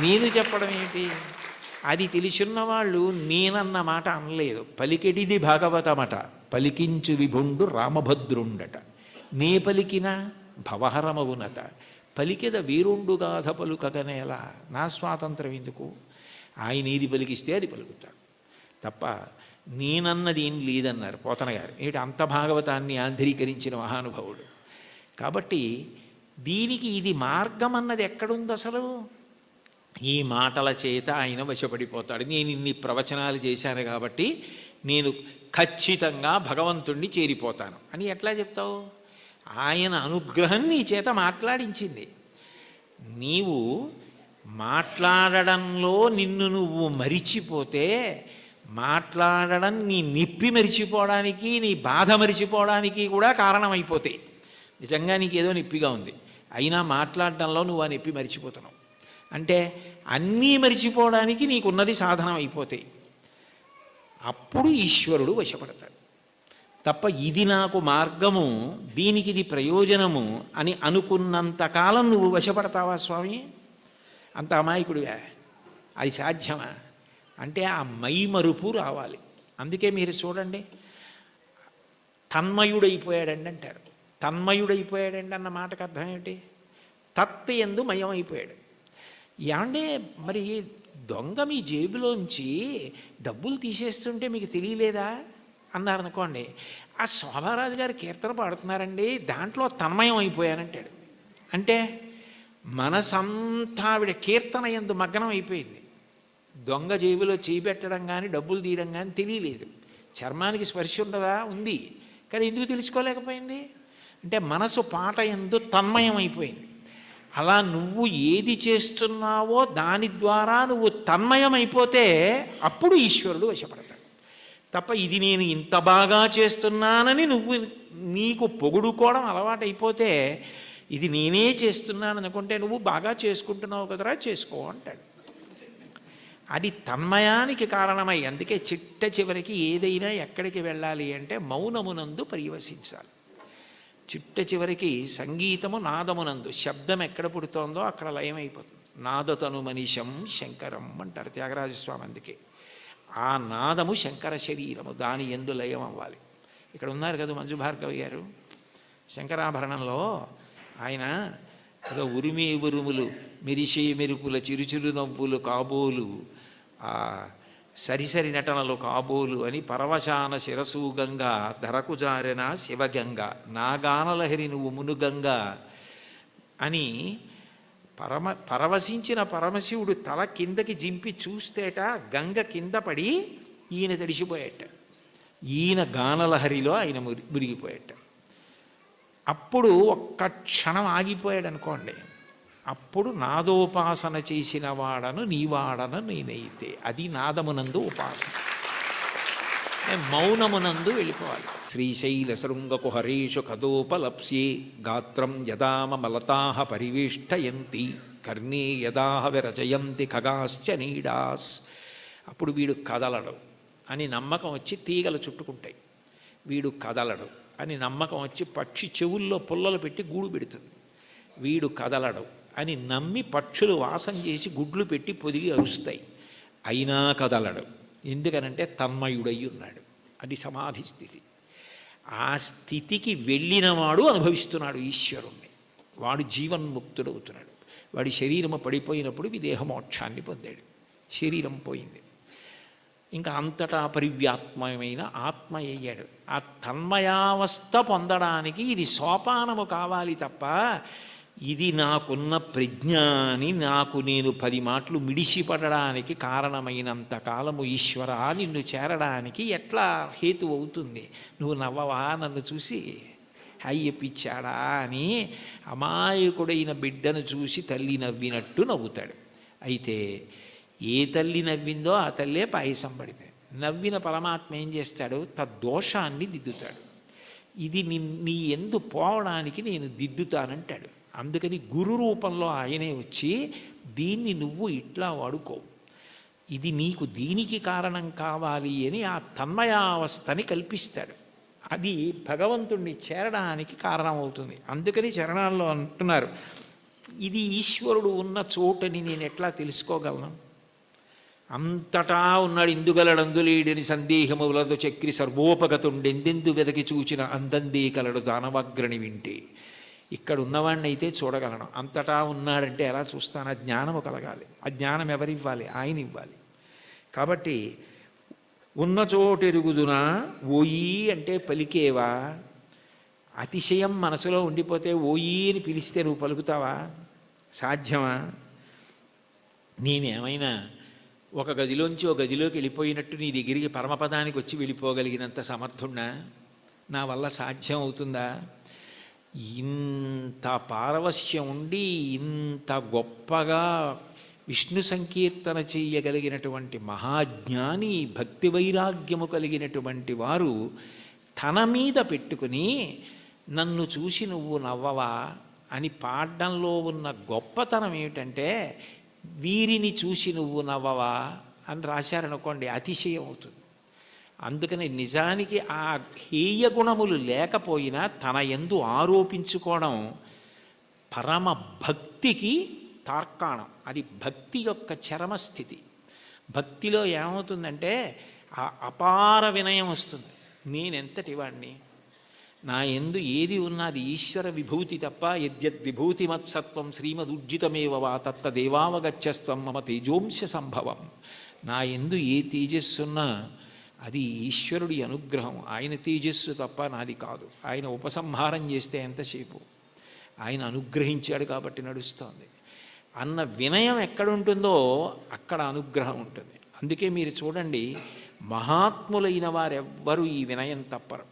నేను చెప్పడం ఏంటి? అది తెలిసిన వాళ్ళు నేనన్న మాట అనలేదు. పలికెడిది భాగవతమట, పలికించు విభుండు రామభద్రుండట. నే పలికిన భవహరమవునట, పలికెద వీరుండు గాథ పలుకగనేలా. నా స్వాతంత్రం ఎందుకు? ఆయన ఏది పలికిస్తే అది పలుకుతాడు తప్ప నేనన్నది ఏం లేదన్నారు పోతన గారు. ఏంటి అంత భాగవతాన్ని ఆంధ్రీకరించిన మహానుభావుడు. కాబట్టి దీనికి ఇది మార్గం అన్నది ఎక్కడుంది అసలు? ఈ మాటల చేత ఆయన వశపడిపోతాడు. నేను ఇన్ని ప్రవచనాలు చేశాను కాబట్టి నేను ఖచ్చితంగా భగవంతుణ్ణి చేరిపోతాను అని ఎట్లా చెప్తావు? ఆయన అనుగ్రహం నీ చేత మాట్లాడించింది. నీవు మాట్లాడడంలో నిన్ను నువ్వు మరిచిపోతే మాట్లాడడం నీ నిప్పి మరిచిపోవడానికి, నీ బాధ మరిచిపోవడానికి కూడా కారణమైపోతాయి. నిజంగా నీకేదో నొప్పిగా ఉంది, అయినా మాట్లాడడంలో నువ్వు ఆ నొప్పి మరిచిపోతున్నావు అంటే అన్నీ మరిచిపోవడానికి నీకున్నది సాధనం అయిపోతాయి. అప్పుడు ఈశ్వరుడు వశపడతాడు. తప్ప ఇది నాకు మార్గము, దీనికి ఇది ప్రయోజనము అని అనుకున్నంతకాలం నువ్వు వశపడతావా స్వామి? అంత అమాయకుడివా? అది సాధ్యమా? అంటే ఆ మైమరుపు రావాలి. అందుకే మీరు చూడండి, తన్మయుడైపోయాడండి అంటారు. తన్మయుడైపోయాడండి అన్న మాటకు అర్థం ఏమిటి? తత్ ఎందు మయమైపోయాడు. ఏమంటే మరి దొంగ మీ జేబులోంచి డబ్బులు తీసేస్తుంటే మీకు తెలియలేదా అన్నారనుకోండి, ఆ శోభారాజు గారు కీర్తన పాడుతున్నారండి, దాంట్లో తన్మయం అయిపోయానంటాడు. అంటే మనసంతా ఆవిడ కీర్తన యందు మగ్నం అయిపోయింది. దొంగ జేబులో చేయి పెట్టడం కానీ డబ్బులు తీయడం కానీ తెలియలేదు. చర్మానికి స్పర్శ ఉండదా? ఉంది. కానీ ఎందుకు తెలుసుకోలేకపోయింది? అంటే మనసు పాట యందు తన్మయం అయిపోయింది. అలా నువ్వు ఏది చేస్తున్నావో దాని ద్వారా నువ్వు తన్మయమైపోతే అప్పుడు ఈశ్వరుడు వశపడతాడు. తప్ప ఇది నేను ఇంత బాగా చేస్తున్నానని నువ్వు నీకు పొగుడుకోవడం అలవాటైపోతే, ఇది నేనే చేస్తున్నాను అనుకుంటే నువ్వు బాగా చేసుకుంటున్నావు కదరా, చేసుకో అంటాడు. అది తన్మయానికి కారణమై, అందుకే చిట్ట చివరికి ఏదైనా ఎక్కడికి వెళ్ళాలి అంటే మౌనమునందు పరివసించాలి. చిట్ట చివరికి సంగీతము నాదమునందు, శబ్దం ఎక్కడ పుడుతోందో అక్కడ లయమైపోతుంది. నాదతను మనిషం శంకరం అంటారు త్యాగరాజస్వామి. అందుకే ఆ నాదము శంకర శరీరము, దాని యందు లయం అవ్వాలి. ఇక్కడ ఉన్నారు కదా మంజు భార్గవి గారు, శంకరాభరణంలో ఆయన ఏదో ఉరిమి ఉరుములు మెరిసే మెరుపుల చిరుచిరు నవ్వులు కాబోలు, సరిసరి నటనలు కాబోలు అని పరవశాన శిరసూగంగా ధరకు జారెన శివగంగ నాగానలహరి నువ్వు మునుగంగా అని పరవశించిన పరమశివుడు తల కిందకి జింపి చూస్తేట గంగ కింద పడి ఈయన తడిసిపోయేట. ఈయన గానలహరిలో ఆయన మురిగిపోయేట. అప్పుడు ఒక్క క్షణం ఆగిపోయాడు అనుకోండి, అప్పుడు నాదోపాసన చేసిన వాడను నీవాడను నేనైతే, అది నాదమునందు ఉపాసన. మౌనమునందు వెళ్ళిపోవాలి. శ్రీశైల శృంగకు హరేషు కదోపలప్స్యే గాత్రం యదామ మలతాహ పరివేష్టయంతి కర్ణే యదాహ విరచయంతి ఖగాశ్చ నీడాస్. అప్పుడు వీడు కదలడు అని నమ్మకం వచ్చి తీగలు చుట్టుకుంటాయి. వీడు కదలడు అని నమ్మకం వచ్చి పక్షి చెవుల్లో పుల్లలు పెట్టి గూడు పెడుతుంది. వీడు కదలడు అని నమ్మి పక్షులు వాసం చేసి గుడ్లు పెట్టి పొదిగి అరుస్తాయి. అయినా కదలడు. ఎందుకనంటే తన్మయుడై ఉన్నాడు. అది సమాధి స్థితి. ఆ స్థితికి వెళ్ళినవాడు అనుభవిస్తున్నాడు ఈశ్వరుణ్ణి. వాడు జీవన్ముక్తుడవుతున్నాడు. వాడి శరీరము పడిపోయినప్పుడు విదేహమోక్షాన్ని పొందాడు. శరీరం పోయింది, ఇంకా అంతటా పరివ్యాత్మమైన ఆత్మ అయ్యాడు. ఆ తన్మయావస్థ పొందడానికి ఇది సోపానము కావాలి తప్ప, ఇది నాకున్న ప్రజ్ఞ అని నాకు నేను 10 మాటలు మిడిసిపడడానికి కారణమైనంత కాలము ఈశ్వర నిన్ను చేరడానికి ఎట్లా హేతు అవుతుంది? నువ్వు నవ్వవా నన్ను చూసి? అయ్య పిచ్చాడా అని అమాయకుడైన బిడ్డను చూసి తల్లి నవ్వినట్టు నవ్వుతాడు. అయితే ఏ తల్లి నవ్విందో ఆ తల్లే పాయసం పడితే, నవ్విన పరమాత్మ ఏం చేస్తాడు? తద్దోషాన్ని దిద్దుతాడు. ఇది నీ ఎందు పోవడానికి నేను దిద్దుతానంటాడు. అందుకని గురు రూపంలో ఆయనే వచ్చి దీన్ని నువ్వు ఇట్లా వాడుకో, ఇది నీకు దీనికి కారణం కావాలి అని ఆ తన్మయావస్థని కల్పిస్తాడు. అది భగవంతుణ్ణి చేరడానికి కారణమవుతుంది. అందుకని చరణాల్లో అంటున్నారు, ఇది ఈశ్వరుడు ఉన్న చోటని నేను ఎట్లా తెలుసుకోగలను? అంతటా ఉన్నాడు ఇందుగలడందులేడని సందేహములతో చక్రి సర్వోపగతుండెందెందు వెదకి చూచిన అందందే కలడు దానవగ్రణి వింటే. ఇక్కడ ఉన్నవాడిని అయితే చూడగలను, అంతటా ఉన్నాడంటే ఎలా చూస్తాను? ఆ జ్ఞానము కలగాలి. ఆ జ్ఞానం ఎవరివ్వాలి? ఆయన ఇవ్వాలి. కాబట్టి ఉన్న చోటెరుగుదునా ఓయి అంటే పలికేవా? అతిశయం మనసులో ఉండిపోతే ఓయి అని పిలిస్తే నువ్వు పలుకుతావా? సాధ్యమా? నేనేమైనా ఒక గదిలోంచి ఒక గదిలోకి వెళ్ళిపోయినట్టు నీ దగ్గరికి పరమపదానికి వచ్చి వెళ్ళిపోగలిగినంత సమర్థున్నా? నా వల్ల సాధ్యం అవుతుందా? ఇంత పారవశ్యం ఉండి ఇంత గొప్పగా విష్ణు సంకీర్తన చేయగలిగినటువంటి మహాజ్ఞాని, భక్తి వైరాగ్యము కలిగినటువంటి వారు తన మీద పెట్టుకుని నన్ను చూసి నువ్వు నవ్వవా అని పాడడంలో ఉన్న గొప్పతనం ఏమిటంటే, వీరిని చూసి నువ్వు నవ్వవా అని రాశారనుకోండి అతిశయం అవుతుంది. అందుకని నిజానికి ఆ హేయ గుణములు లేకపోయినా తన యందు ఆరోపించుకోవడం పరమ భక్తికి తార్కాణం. అది భక్తి యొక్క చరమస్థితి. భక్తిలో ఏమవుతుందంటే ఆ అపార వినయం వస్తుంది. నేనెంతటి వాణ్ణి, నా యందు ఏది ఉన్నది ఈశ్వర విభూతి తప్ప, యద్యద్విభూతి మత్సత్వం శ్రీమదుర్జితమేవ వా తత్తదేవావగచ్చస్త్వం మమ తేజోంశ సంభవం. నా యందు ఏ తేజస్సున్నా అది ఈశ్వరుడి అనుగ్రహం. ఆయన తేజస్సు తప్ప నాది కాదు. ఆయన ఉపసంహారం చేస్తే ఎంతసేపు, ఆయన అనుగ్రహించాడు కాబట్టి నడుస్తోంది అన్న వినయం ఎక్కడుంటుందో అక్కడ అనుగ్రహం ఉంటుంది. అందుకే మీరు చూడండి, మహాత్ములైన వారెవ్వరూ ఈ వినయం తప్పరు.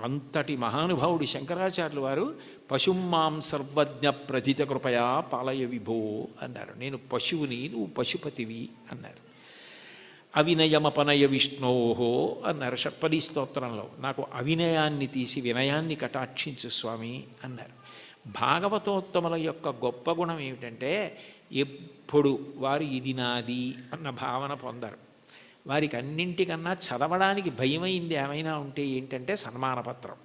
అంతటి మహానుభావుడు శంకరాచార్యులు వారు పశుమాం సర్వజ్ఞ ప్రథిత కృపయా పాలయ విభో అన్నారు. నేను పశువుని, నువ్వు పశుపతివి అన్నారు. అవినయమపనయ విష్ణోహో అన్నారు షట్పదీ స్తోత్రంలో. నాకు అవినయాన్ని తీసి వినయాన్ని కటాక్షించు స్వామి అన్నారు. భాగవతోత్తముల యొక్క గొప్ప గుణం ఏమిటంటే ఎప్పుడు వారు ఇది నాది అన్న భావన పొందరు. వారికి అన్నింటికన్నా చదవడానికి భయమైంది ఏమైనా ఉంటే ఏంటంటే సన్మానపత్రం.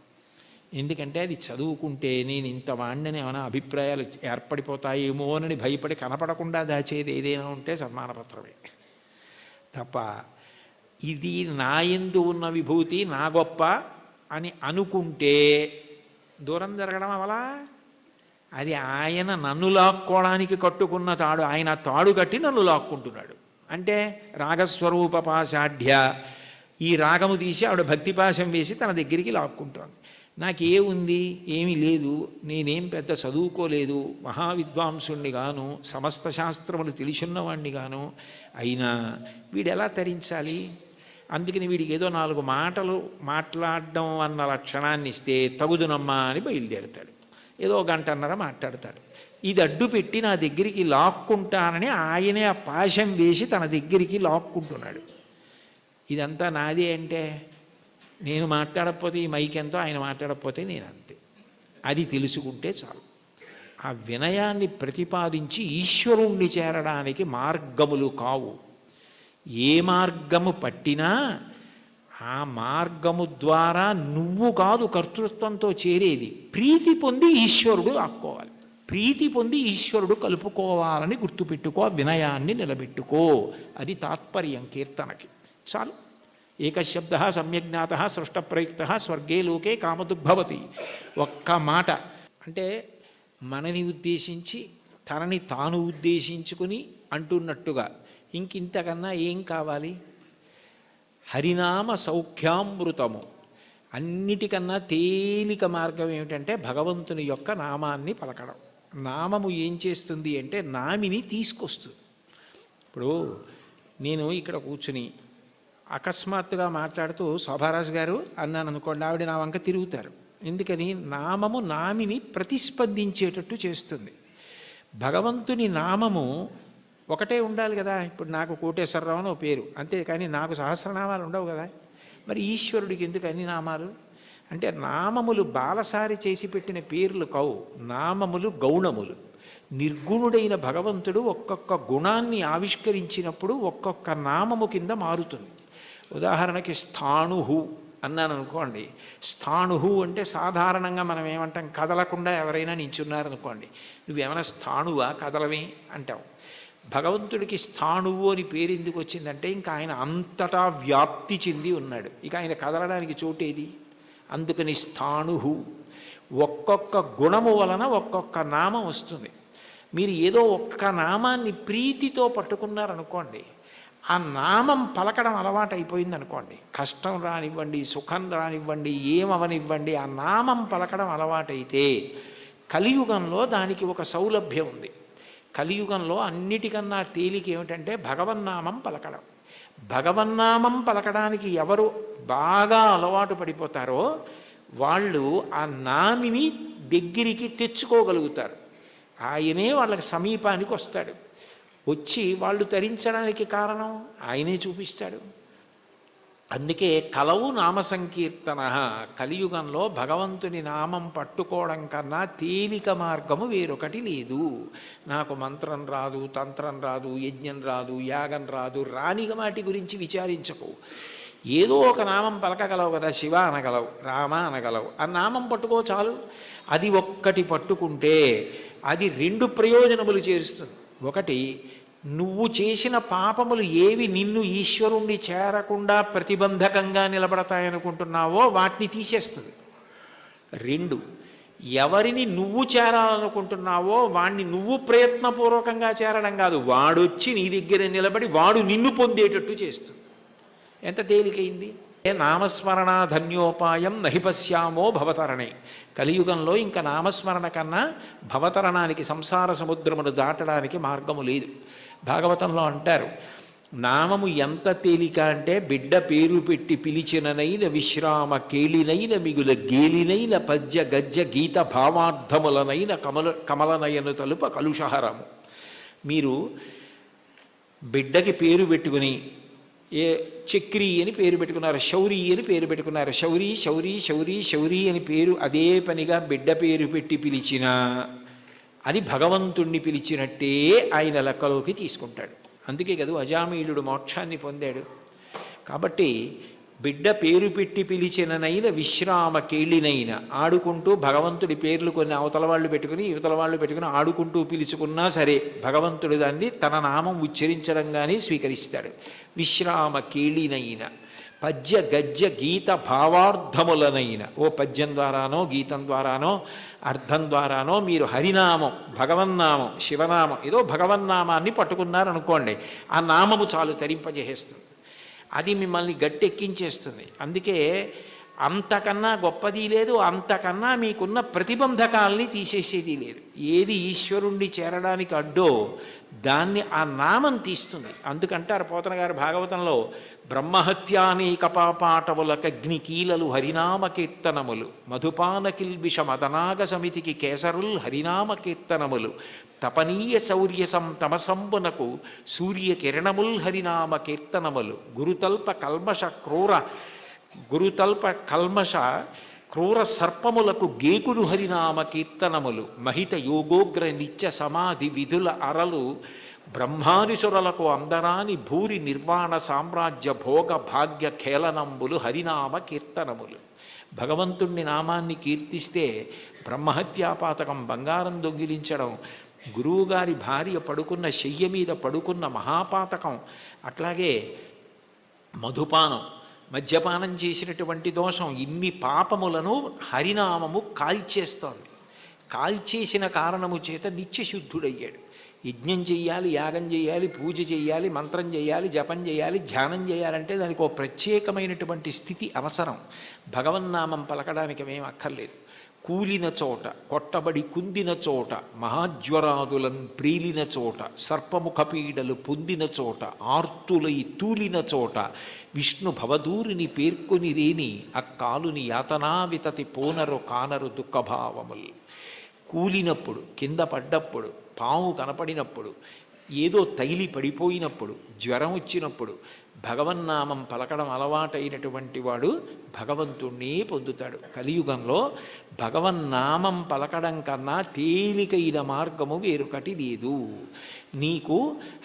ఎందుకంటే అది చదువుకుంటే నేను ఇంత వాణ్ణని ఏమైనా అభిప్రాయాలు ఏర్పడిపోతాయేమోనని భయపడి కనపడకుండా దాచేది ఏదైనా ఉంటే సన్మానపత్రమే తప్ప, ఇది నా యందు ఉన్న విభూతి నా గొప్ప అని అనుకుంటే దూరం జరగడం అవలా. అది ఆయన నన్ను లాక్కోవడానికి కట్టుకున్న తాడు. ఆయన తాడు కట్టి నన్ను లాక్కుంటున్నాడు. అంటే రాగస్వరూప పాశాఢ్య, ఈ రాగము తీసి ఆవిడ భక్తిపాశం వేసి తన దగ్గరికి లాక్కుంటోంది. నాకే ఉంది, ఏమీ లేదు, నేనేం పెద్ద చదువుకోలేదు, మహావిద్వాంసుణ్ణి గాను, సమస్త శాస్త్రములు తెలిసున్నవాణ్ణి గాను, అయినా వీడెలా తరించాలి? అందుకని వీడికి ఏదో 4 మాటలు మాట్లాడడం అన్న లక్షణాన్ని ఇస్తే తగుదునమ్మా అని బయలుదేరుతాడు. ఏదో 1 గంటన్నర మాట్లాడతాడు. ఇది అడ్డు పెట్టి నా దగ్గరికి లాక్కుంటానని ఆయనే ఆ పాశం వేసి తన దగ్గరికి లాక్కుంటున్నాడు. ఇదంతా నాదే అంటే నేను మాట్లాడకపోతే ఈ మైక్ ఎంతో, ఆయన మాట్లాడకపోతే నేను అంతే. అది తెలుసుకుంటే చాలు. ఆ వినయాన్ని ప్రతిపాదించి ఈశ్వరుణ్ణి చేరడానికి మార్గములు కావు. ఏ మార్గము పట్టినా ఆ మార్గము ద్వారా నువ్వు కాదు కర్తృత్వంతో చేరేది. ప్రీతి పొంది ఈశ్వరుడు ఆక్కోవాలి, ప్రీతి పొంది ఈశ్వరుడు కలుపుకోవాలని గుర్తుపెట్టుకో, వినయాన్ని నిలబెట్టుకో. అది తాత్పర్యం కీర్తనకి. చాలు. ఏకశబ్ద సమ్యజ్ఞాత సృష్టప్రయుక్త స్వర్గే లోకే కామదుగ్భవతి. ఒక్క మాట అంటే మనని ఉద్దేశించి తనని తాను ఉద్దేశించుకుని అంటున్నట్టుగా ఇంకింతకన్నా ఏం కావాలి? హరినామ సౌఖ్యామృతము. అన్నిటికన్నా తేలిక మార్గం ఏమిటంటే భగవంతుని యొక్క నామాన్ని పలకడం. నామము ఏం చేస్తుంది అంటే నామిని తీసుకొస్తుంది. ఇప్పుడు నేను ఇక్కడ కూర్చుని అకస్మాత్తుగా మాట్లాడుతూ శోభారాజు గారు అన్నాను అనుకోండి, ఆవిడ నా వంక తిరుగుతారు. ఎందుకని? నామము నామిని ప్రతిస్పందించేటట్టు చేస్తుంది. భగవంతుని నామము ఒకటే ఉండాలి కదా. ఇప్పుడు నాకు కోటేశ్వరరావు అని పేరు అంతే, కానీ నాకు సహస్రనామాలు ఉండవు కదా. మరి ఈశ్వరుడికి ఎందుకు అన్ని నామాలు? అంటే నామములు బాలసారి చేసి పెట్టిన పేర్లు కావు, నామములు గౌణములు. నిర్గుణుడైన భగవంతుడు ఒక్కొక్క గుణాన్ని ఆవిష్కరించినప్పుడు ఒక్కొక్క నామము కింద మారుతుంది. ఉదాహరణకి స్థాణుహు అన్నాను అనుకోండి. స్థాణుహు అంటే సాధారణంగా మనం ఏమంటాం, కదలకుండా ఎవరైనా నించున్నారనుకోండి, నువ్వేమైనా స్థాణువా కదలవే అంటావు. భగవంతుడికి స్థాణువు అని పేరు ఎందుకు వచ్చిందంటే ఇంకా ఆయన అంతటా వ్యాప్తి చెంది ఉన్నాడు, ఇక ఆయన కదలడానికి చోటేది. అందుకని స్థాణుహు. ఒక్కొక్క గుణము వలన ఒక్కొక్క నామం వస్తుంది. మీరు ఏదో ఒక్క నామాన్ని ప్రీతితో పట్టుకున్నారనుకోండి, ఆ నామం పలకడం అలవాటు అయిపోయింది అనుకోండి, కష్టం రానివ్వండి, సుఖం రానివ్వండి, ఏమవనివ్వండి, ఆ నామం పలకడం అలవాటైతే కలియుగంలో దానికి ఒక సౌలభ్యం ఉంది. కలియుగంలో అన్నిటికన్నా తేలిక ఏమిటంటే భగవన్నామం పలకడం. భగవన్నామం పలకడానికి ఎవరు బాగా అలవాటు పడిపోతారో వాళ్ళు ఆ నామిని దగ్గరికి తెచ్చుకోగలుగుతారు. ఆయనే వాళ్ళకి సమీపానికి వస్తాడు. వచ్చి వాళ్ళు తరించడానికి కారణం ఆయనే చూపిస్తాడు. అందుకే కలవు నామ సంకీర్తన. కలియుగంలో భగవంతుని నామం పట్టుకోవడం కన్నా తేలిక మార్గము వేరొకటి లేదు. నాకు మంత్రం రాదు, తంత్రం రాదు, యజ్ఞం రాదు, యాగం రాదు, రాని వాటి గురించి విచారించకు. ఏదో ఒక నామం పలకగలవు కదా, శివ అనగలవు, రామ అనగలవు, ఆ నామం పట్టుకో చాలు. అది ఒక్కటి పట్టుకుంటే అది రెండు ప్రయోజనములు చేరుస్తుంది. ఒకటి, నువ్వు చేసిన పాపములు ఏవి నిన్ను ఈశ్వరుణ్ణి చేరకుండా ప్రతిబంధకంగా నిలబడతాయనుకుంటున్నావో వాటిని తీసేస్తుంది. రెండు, ఎవరిని నువ్వు చేరాలనుకుంటున్నావో వాణ్ణి నువ్వు ప్రయత్నపూర్వకంగా చేరడం కాదు, వాడొచ్చి నీ దగ్గర నిలబడి వాడు నిన్ను పొందేటట్టు చేస్తుంది. ఎంత తేలికైంది. నామస్మరణ ధన్యోపాయం నహిపశ్యామో భవతరణే. కలియుగంలో ఇంకా నామస్మరణ కన్నా భవతరణానికి, సంసార సముద్రమును దాటడానికి మార్గము లేదు. భాగవతంలో అంటారు, నామము ఎంత తేలిక అంటే బిడ్డ పేరు పెట్టి పిలిచిననైన విశ్రామ కేళినైన మిగుల గేలినైన పద్య గజ్జ గీత భావార్థములనైన కమలనయను తలుప కలుషహరము. మీరు బిడ్డకి పేరు పెట్టుకుని ఏ చక్రి అని పేరు పెట్టుకున్నారు, శౌరి అని పేరు పెట్టుకున్నారు, శౌరి శౌరి శౌరి శౌరి అని పేరు అదే పనిగా బిడ్డ పేరు పెట్టి పిలిచినా అది భగవంతుణ్ణి పిలిచినట్టే ఆయన లెక్కలోకి తీసుకుంటాడు. అందుకే కదా అజామీలుడు మోక్షాన్ని పొందాడు. కాబట్టి బిడ్డ పేరు పెట్టి పిలిచిననైన విశ్రామ కేళినైన, ఆడుకుంటూ భగవంతుడి పేర్లు కొన్ని అవతల వాళ్ళు పెట్టుకుని యువతల వాళ్ళు పెట్టుకుని ఆడుకుంటూ పిలుచుకున్నా సరే భగవంతుడు దాన్ని తన నామం ఉచ్చరించడం కానీ స్వీకరిస్తాడు. విశ్రామ కేళినైన, పద్య గద్య గీత భావార్థములనైన, ఓ పద్యం ద్వారానో గీతం ద్వారానో అర్థం ద్వారానో మీరు హరినామం, భగవన్నామం, శివనామం, ఏదో భగవన్నామాన్ని పట్టుకున్నారనుకోండి, ఆ నామము చాలు తరింపజేసేస్తుంది. అది మిమ్మల్ని గట్టెక్కించేస్తుంది. అందుకే అంతకన్నా గొప్పది లేదు, అంతకన్నా మీకున్న ప్రతిబంధకాల్ని తీసేసేది లేదు. ఏది ఈశ్వరుణ్ణి చేరడానికి అడ్డో దాన్ని ఆ నామం తీస్తుంది. అందుకంటారు పోతన గారు భాగవతంలో, బ్రహ్మహత్యానేక పాపాటవులకగ్నికీలలు హరినామ కీర్తనములు, మధుపాన కిల్బిష మదనాగ సమితికి కేసరుల్ హరినామ కీర్తనములు, తపనీయ శౌర్య తమసంబునకు సూర్యకిరణముల్ హరినామ కీర్తనములు, గురుతల్ప కల్మష క్రూర సర్పములకు గేకులు హరినామ కీర్తనములు, మహిత యోగోగ్ర నిత్య సమాధి విధుల అరలు, బ్రహ్మానుసురులకు అందరాని భూరి నిర్వాణ సామ్రాజ్య భోగ భాగ్య ఖేళనంబులు హరినామ కీర్తనములు. భగవంతుణ్ణి నామాన్ని కీర్తిస్తే బ్రహ్మహత్యాపాతకం, బంగారం దొంగిలించడం, గురువుగారి భార్య పడుకున్న శయ్య మీద పడుకున్న మహాపాతకం, అట్లాగే మధుపానం, మద్యపానం చేసినటువంటి దోషం, ఇన్ని పాపములను హరినామము కాల్చేస్తోంది. కాల్చేసిన కారణము చేత నిత్యశుద్ధుడయ్యాడు. యజ్ఞం చెయ్యాలి, యాగం చేయాలి, పూజ చేయాలి, మంత్రం చేయాలి, జపం చేయాలి, ధ్యానం చేయాలంటే దానికి ఒక ప్రత్యేకమైనటువంటి స్థితి అవసరం. భగవన్నామం పలకడానికి ఏం అక్కర్లేదు. కూలిన చోట, కొట్టబడి కుందిన చోట, మహాజ్వరాదులను ప్రీలిన చోట, సర్పముఖపీడలు పొందిన చోట, ఆర్తులై తూలిన చోట, విష్ణు భవదూరిని పేర్కొని రేని అక్కాలుని యాతనావితతి పోనరు కానరు దుఃఖభావముల్. కూలినప్పుడు, కింద పడ్డప్పుడు, పాము కనపడినప్పుడు, ఏదో తగిలి పడిపోయినప్పుడు, జ్వరం వచ్చినప్పుడు భగవన్నామం పలకడం అలవాటైనటువంటి వాడు భగవంతుణ్ణి పొందుతాడు. కలియుగంలో భగవన్నామం పలకడం కన్నా తేలికైన మార్గము వేరొకటి లేదు. నీకు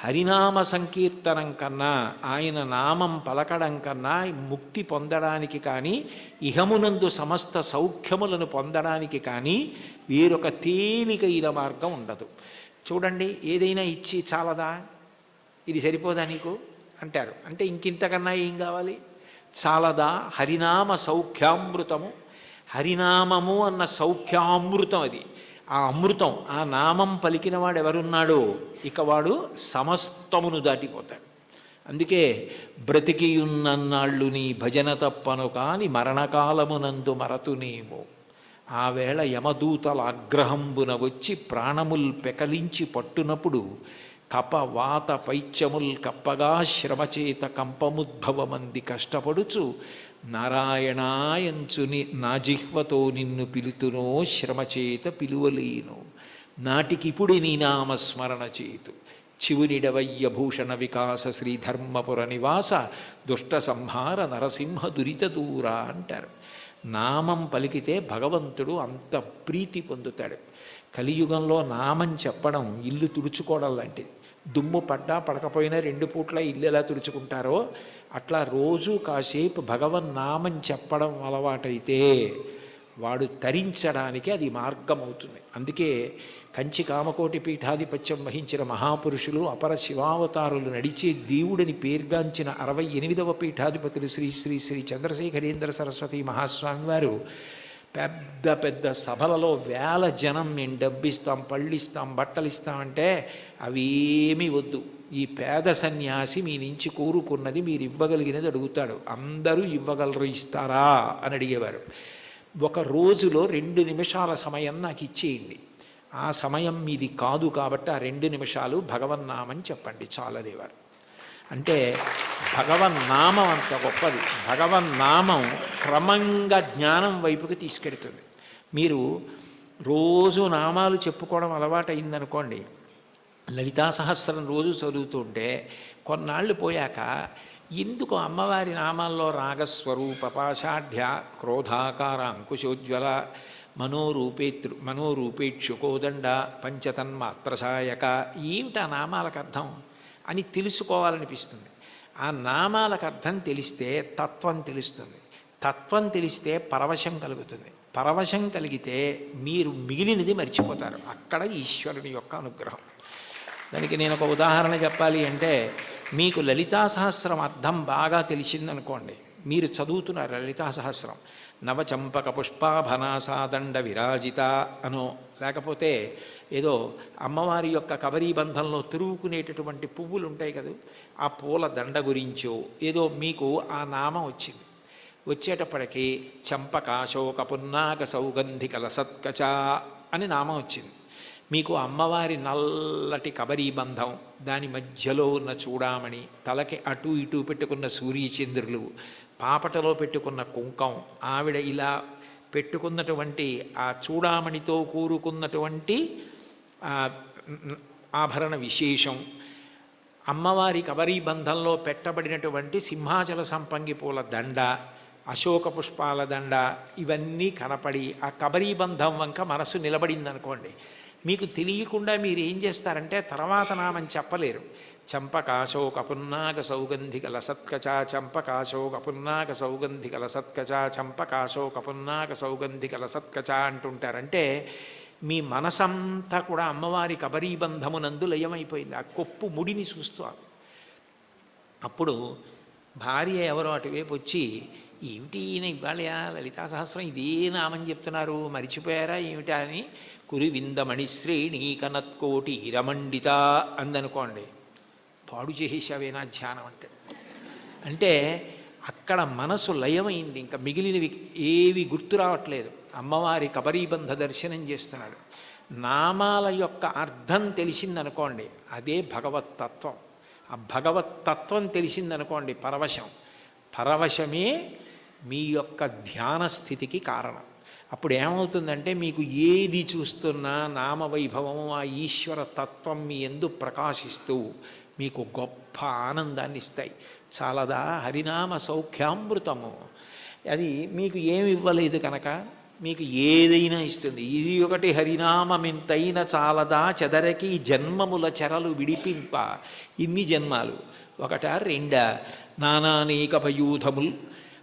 హరినామ సంకీర్తనం కన్నా, ఆయన నామం పలకడం కన్నా ముక్తి పొందడానికి కానీ, ఇహమునందు సమస్త సౌఖ్యములను పొందడానికి కానీ వేరొక తేలికైన మార్గం ఉండదు. చూడండి, ఏదైనా ఇచ్చి చాలదా, ఇది సరిపోదా నీకు అంటారు. అంటే ఇంకింతకన్నా ఏం కావాలి? చాలదా? హరినామ సౌఖ్యామృతము, హరినామము అన్న సౌఖ్యామృతం అది. ఆ అమృతం, ఆ నామం పలికిన వాడు ఎవరున్నాడో ఇక వాడు సమస్తమును దాటిపోతాడు. అందుకే బ్రతికియున్నన్నాళ్ళు నీ భజన తప్పను కాని మరణకాలమునందు మరతునేమో, ఆ వేళ యమదూతల ఆగ్రహంబున వచ్చి ప్రాణముల్ పెకలించి పట్టునప్పుడు, కప వాత పైత్యముల్ కప్పగా శ్రమచేత కంపముద్భవమంది కష్టపడుచు, నారాయణాయంచుని నా జిహ్వతో నిన్ను పిలుతునో శ్రమచేత పిలువలేను, నాటికిపుడి నీ నామస్మరణ చేతు, చివునిడవయ్య భూషణ వికాస శ్రీధర్మపుర నివాస దుష్ట సంహార నరసింహ దురిత దూర అంటారు. నామం పలికితే భగవంతుడు అంత ప్రీతి పొందుతాడు. కలియుగంలో నామం చెప్పడం ఇల్లు తుడుచుకోవడం లాంటిది. దుమ్ము పడ్డా పడకపోయినా 2 పూట్ల ఇల్లు ఎలా తుడుచుకుంటారో అట్లా రోజు కాసేపు భగవన్నామం చెప్పడం అలవాటైతే వాడు తరించడానికి అది మార్గం అవుతుంది. అందుకే కంచి కామకోటి పీఠాధిపత్యం వహించిన మహాపురుషులు అపర శివావతారులు నడిచే దేవుడిని పేర్గాంచిన 68వ పీఠాధిపతులు శ్రీ శ్రీ శ్రీ చంద్రశేఖరేంద్ర సరస్వతి మహాస్వామి వారు పెద్ద పెద్ద సభలలో వేల జనం మేము డబ్బిస్తాం, పళ్ళిస్తాం, బట్టలు ఇస్తామంటే అవేమీ వద్దు, ఈ పేద సన్యాసి మీ నుంచి కోరుకున్నది మీరు ఇవ్వగలిగినది అడుగుతాడు, అందరూ ఇవ్వగలరు, ఇస్తారా అని అడిగేవారు. ఒక రోజులో 2 నిమిషాల సమయం నాకు ఇచ్చేయండి, ఆ సమయం మీది కాదు కాబట్టి ఆ 2 నిమిషాలు భగవన్నామని చెప్పండి చాలదేవారు. అంటే భగవన్నామం అంత గొప్పది. భగవన్నామం క్రమంగా జ్ఞానం వైపుకి తీసుకెడుతుంది. మీరు రోజు నామాలు చెప్పుకోవడం అలవాటైందనుకోండి, లలితా సహస్రం రోజు చదువుతుంటే కొన్నాళ్ళు పోయాక ఎందుకు అమ్మవారి నామాల్లో రాగస్వరూప పాషాఢ్య క్రోధాకార అంకుశోజ్వల మనోరూపేక్షుకోదండ పంచతన్మాత్రసాయక ఏమిటి ఆ నామాలకు అర్థం అని తెలుసుకోవాలనిపిస్తుంది. ఆ నామాలకు అర్థం తెలిస్తే తత్వం తెలుస్తుంది, తత్వం తెలిస్తే పరవశం కలుగుతుంది, పరవశం కలిగితే మీరు మిగిలినది మర్చిపోతారు. అక్కడ ఈశ్వరుని యొక్క అనుగ్రహం. దానికి నేను ఒక ఉదాహరణ చెప్పాలి అంటే, మీకు లలితా సహస్రం అర్థం బాగా తెలిసిందనుకోండి, మీరు చదువుతున్నారు లలితా సహస్రం, నవచంపక పుష్పాభనాసాదండ విరాజిత అనో, లేకపోతే ఏదో అమ్మవారి యొక్క కబరీబంధంలో తిరుగుకునేటటువంటి పువ్వులు ఉంటాయి కదా, ఆ పూల దండ గురించో ఏదో మీకు ఆ నామం వచ్చింది. వచ్చేటప్పటికి చంపకాశోక పున్నాక సౌగంధికల సత్కచ అని నామం వచ్చింది. మీకు అమ్మవారి నల్లటి కబరీబంధం, దాని మధ్యలో ఉన్న చూడామణి, తలకి అటు ఇటు పెట్టుకున్న సూర్యచంద్రులు, పాపటలో పెట్టుకున్న కుంకం, ఆవిడ ఇలా పెట్టుకున్నటువంటి ఆ చూడామణితో కూరుకున్నటువంటి ఆభరణ విశేషం, అమ్మవారి కబరీబంధంలో పెట్టబడినటువంటి సింహాచల సంపంగి పూల దండ, అశోక పుష్పాల దండ, ఇవన్నీ కనపడి ఆ కబరీబంధం వంక మనసు నిలబడిందనుకోండి, మీకు తెలియకుండా మీరు ఏం చేస్తారంటే తర్వాత నామం చెప్పలేరు. చంపకాశోక పున్నాక సౌగంధికల సత్కచ, చంపకాశోక పున్నాక సౌగంధికల సత్కచ, చంపకాశోక పున్నాక సౌగంధికల సత్కచ అంటుంటారంటే మీ మనసంతా కూడా అమ్మవారి కబరీబంధమునందు లయమైపోయింది. ఆ కొప్పు ముడిని చూస్తారు. అప్పుడు భార్య ఎవరో అటువైపు వచ్చి, ఏమిటి ఈయన ఇవాళ లలితా సహస్రం ఇదే నామం చెప్తున్నారు, మరిచిపోయారా ఏమిటా అని, కురివిందమణిశ్రేణీ కనత్కోటి రమండిత అందనుకోండి, పాడు చేసేసావేనా ధ్యానం అంటే అక్కడ మనసు లయమైంది, ఇంకా మిగిలినవి ఏవి గుర్తు రావట్లేదు. అమ్మవారి కబరీబంధ దర్శనం చేస్తున్నాడు. నామాల యొక్క అర్థం తెలిసిందనుకోండి, అదే భగవత్తత్వం. ఆ భగవత్తత్వం తెలిసిందనుకోండి పరవశం, పరవశమే మీ యొక్క ధ్యాన స్థితికి కారణం. అప్పుడు ఏమవుతుందంటే మీకు ఏది చూస్తున్నా నామవైభవము, ఆ ఈశ్వర తత్వం మీ యందు ప్రకాశిస్తూ మీకు గొప్ప ఆనందాన్ని ఇస్తాయి. చాలదా హరినామ సౌఖ్యామృతము. అది మీకు ఏమి ఇవ్వలేదు కనుక మీకు ఏదైనా ఇస్తుంది. ఇది ఒకటి హరినామమింతైన చాలదా చెదరకి జన్మముల చెరలు విడిపింప. ఇన్ని జన్మాలు ఒకట రెండా, నానానేకపయూధముల్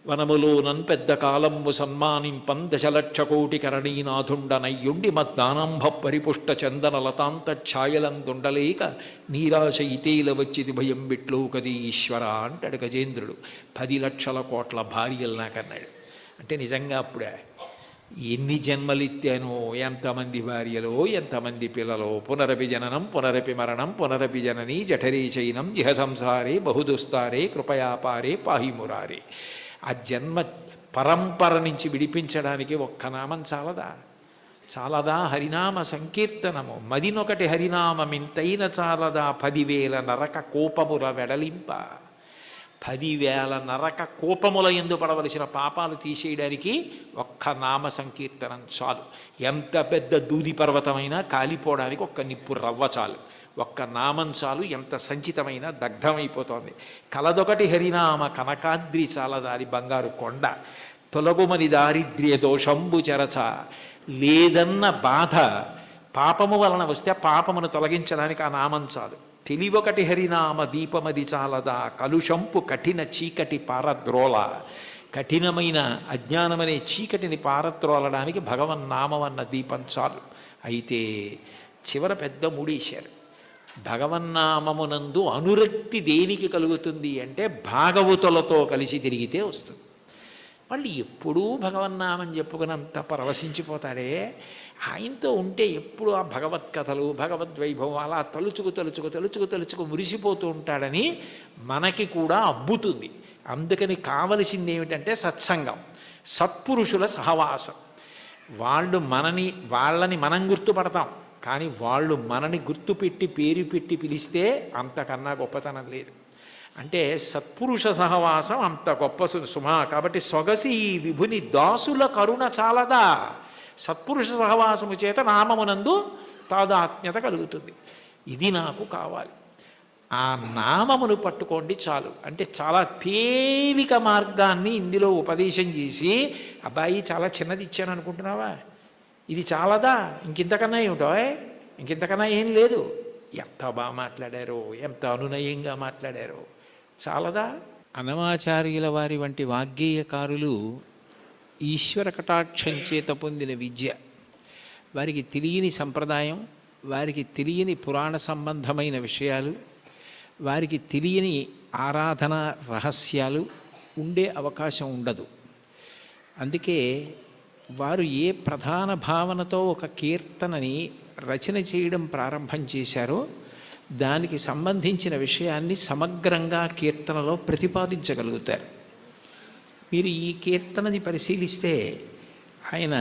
వనములోనన్ పెద్ద కాలంబు సన్మానింపం దశలక్ష కోటి కరణీనాథుండనయ్యుండి మద్దానంభ పరిపుష్ట చందన లతాంత ఛాయలందుండలేక నీరాశ ఇతేల వచ్చిది భయం బిట్లో కది ఈశ్వర అంటాడు గజేంద్రుడు. 10 లక్షల కోట్ల భార్యలు నాకన్నాడు. అంటే నిజంగా అప్పుడే ఎన్ని జన్మలిత్తానో, ఎంతమంది భార్యలో, ఎంతమంది పిల్లలో, పునరపి జననం పునరపి మరణం పునరపి జననీ జఠరే చైనం ఇహ సంసారే బహుదుస్తారే కృపయాపారే పాహిమురారే. ఆ జన్మ పరంపర నుంచి విడిపించడానికి ఒక్క నామం చాలదా? చాలదా హరినామ సంకీర్తనము. మదినొకటి హరినామమింతైన చాలదా 10,000 నరక కోపముల వెడలింప. 10,000 నరక కోపముల యందు పడవలసిన పాపాలు తీసేయడానికి ఒక్క నామ సంకీర్తనం చాలు. ఎంత పెద్ద దూది పర్వతమైనా కాలిపోవడానికి ఒక్క నిప్పు రవ్వ చాలు, ఒక్క నామం చాలు, ఎంత సంచితమైన దగ్ధమైపోతోంది. కలదొకటి హరినామ కనకాద్రి చాలదారి బంగారు కొండ. తొలగుమని దారిద్ర్య దోషంబు చెరచ లేదన్న బాధ పాపము వలన వస్తే ఆ పాపమును తొలగించడానికి ఆ నామం చాలు. తెలివొకటి హరినామ దీపమది చాలదా, కలుషంపు కఠిన చీకటి పారద్రోల. కఠినమైన అజ్ఞానమనే చీకటిని పారద్రోలడానికి భగవన్నామం అన్న దీపం చాలు. అయితే చివర పెద్ద ముడేశారు. భగవన్నామమునందు అనురక్తి దేనికి కలుగుతుంది అంటే భాగవతులతో కలిసి తిరిగితే వస్తుంది. వాళ్ళు ఎప్పుడూ భగవన్నామం చెప్పుకున్నంత పరవశించిపోతాడే, ఆయనతో ఉంటే ఎప్పుడు ఆ భగవత్కథలు భగవద్వైభవం అలా తలుచుకు మురిసిపోతూ ఉంటాడని మనకి కూడా అబ్బుతుంది. అందుకని కావలసింది ఏమిటంటే సత్సంగం, సత్పురుషుల సహవాసం. వాళ్ళని మనం గుర్తుపడతాం, కానీ వాళ్ళు మనని గుర్తుపెట్టి పేరు పెట్టి పిలిస్తే అంతకన్నా గొప్పతనం లేదు. అంటే సత్పురుష సహవాసం అంత గొప్ప సుమా. కాబట్టి సొగసి ఈ విభుని దాసుల కరుణ చాలదా, సత్పురుష సహవాసము చేత నామమునందు తాదాత్మ్యత కలుగుతుంది. ఇది నాకు కావాలి. ఆ నామమును పట్టుకోండి చాలు. అంటే చాలా తేలిక మార్గాన్ని ఇందులో ఉపదేశం చేసి, అబ్బాయి చాలా చిన్నది ఇచ్చాను అనుకుంటున్నావా, ఇది చాలదా, ఇంకింతకన్నా ఏమిటో, ఇంకింతకన్నా ఏం లేదు, ఎంత బాగా మాట్లాడారో, ఎంత అనునయంగా మాట్లాడారో, చాలదా. అన్నమాచార్యుల వారి వంటి వాగ్గేయకారులు ఈశ్వర కటాక్షం చేత పొందిన విద్య, వారికి తెలియని సంప్రదాయం, వారికి తెలియని పురాణ సంబంధమైన విషయాలు, వారికి తెలియని ఆరాధన రహస్యాలు ఉండే అవకాశం ఉండదు. అందుకే వారు ఏ ప్రధాన భావనతో ఒక కీర్తనని రచన చేయడం ప్రారంభం చేశారో దానికి సంబంధించిన విషయాన్ని సమగ్రంగా కీర్తనలో ప్రతిపాదించగలుగుతారు. మీరు ఈ కీర్తనని పరిశీలిస్తే ఆయన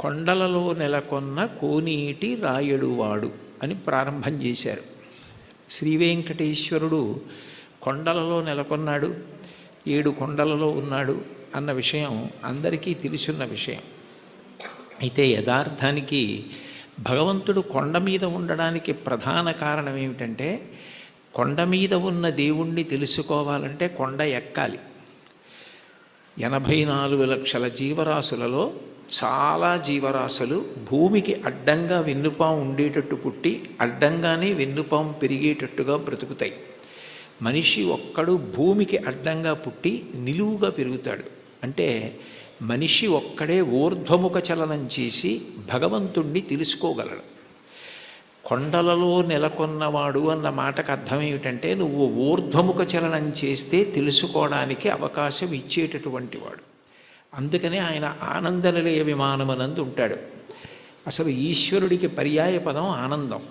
కొండలలో నెలకొన్న కోనేటి రాయడువాడు అని ప్రారంభం చేశారు. శ్రీవేంకటేశ్వరుడు కొండలలో నెలకొన్నాడు, 7 కొండలలో ఉన్నాడు అన్న విషయం అందరికీ తెలుసున్న విషయం. అయితే యథార్థానికి భగవంతుడు కొండ మీద ఉండడానికి ప్రధాన కారణం ఏమిటంటే, కొండ మీద ఉన్న దేవుణ్ణి తెలుసుకోవాలంటే కొండ ఎక్కాలి. 84 లక్షల జీవరాశులలో చాలా జీవరాశులు భూమికి అడ్డంగా వెన్నుపాము ఉండేటట్టు పుట్టి అడ్డంగానే వెన్నుపాము పెరిగేటట్టుగా బ్రతుకుతాయి. మనిషి ఒక్కడు భూమికి అడ్డంగా పుట్టి నిలువుగా పెరుగుతాడు. అంటే మనిషి ఒక్కడే ఊర్ధ్వముఖ చలనం చేసి భగవంతుణ్ణి తెలుసుకోగలడు. కొండలలో నెలకొన్నవాడు అన్న మాటకు అర్థం ఏమిటంటే, నువ్వు ఊర్ధ్వముఖ చలనం చేస్తే తెలుసుకోవడానికి అవకాశం ఇచ్చేటటువంటి వాడు. అందుకనే ఆయన ఆనందనిలయ విమానమునందు ఉంటాడు. అసలు ఈశ్వరుడికి పర్యాయ పదం ఆనందం.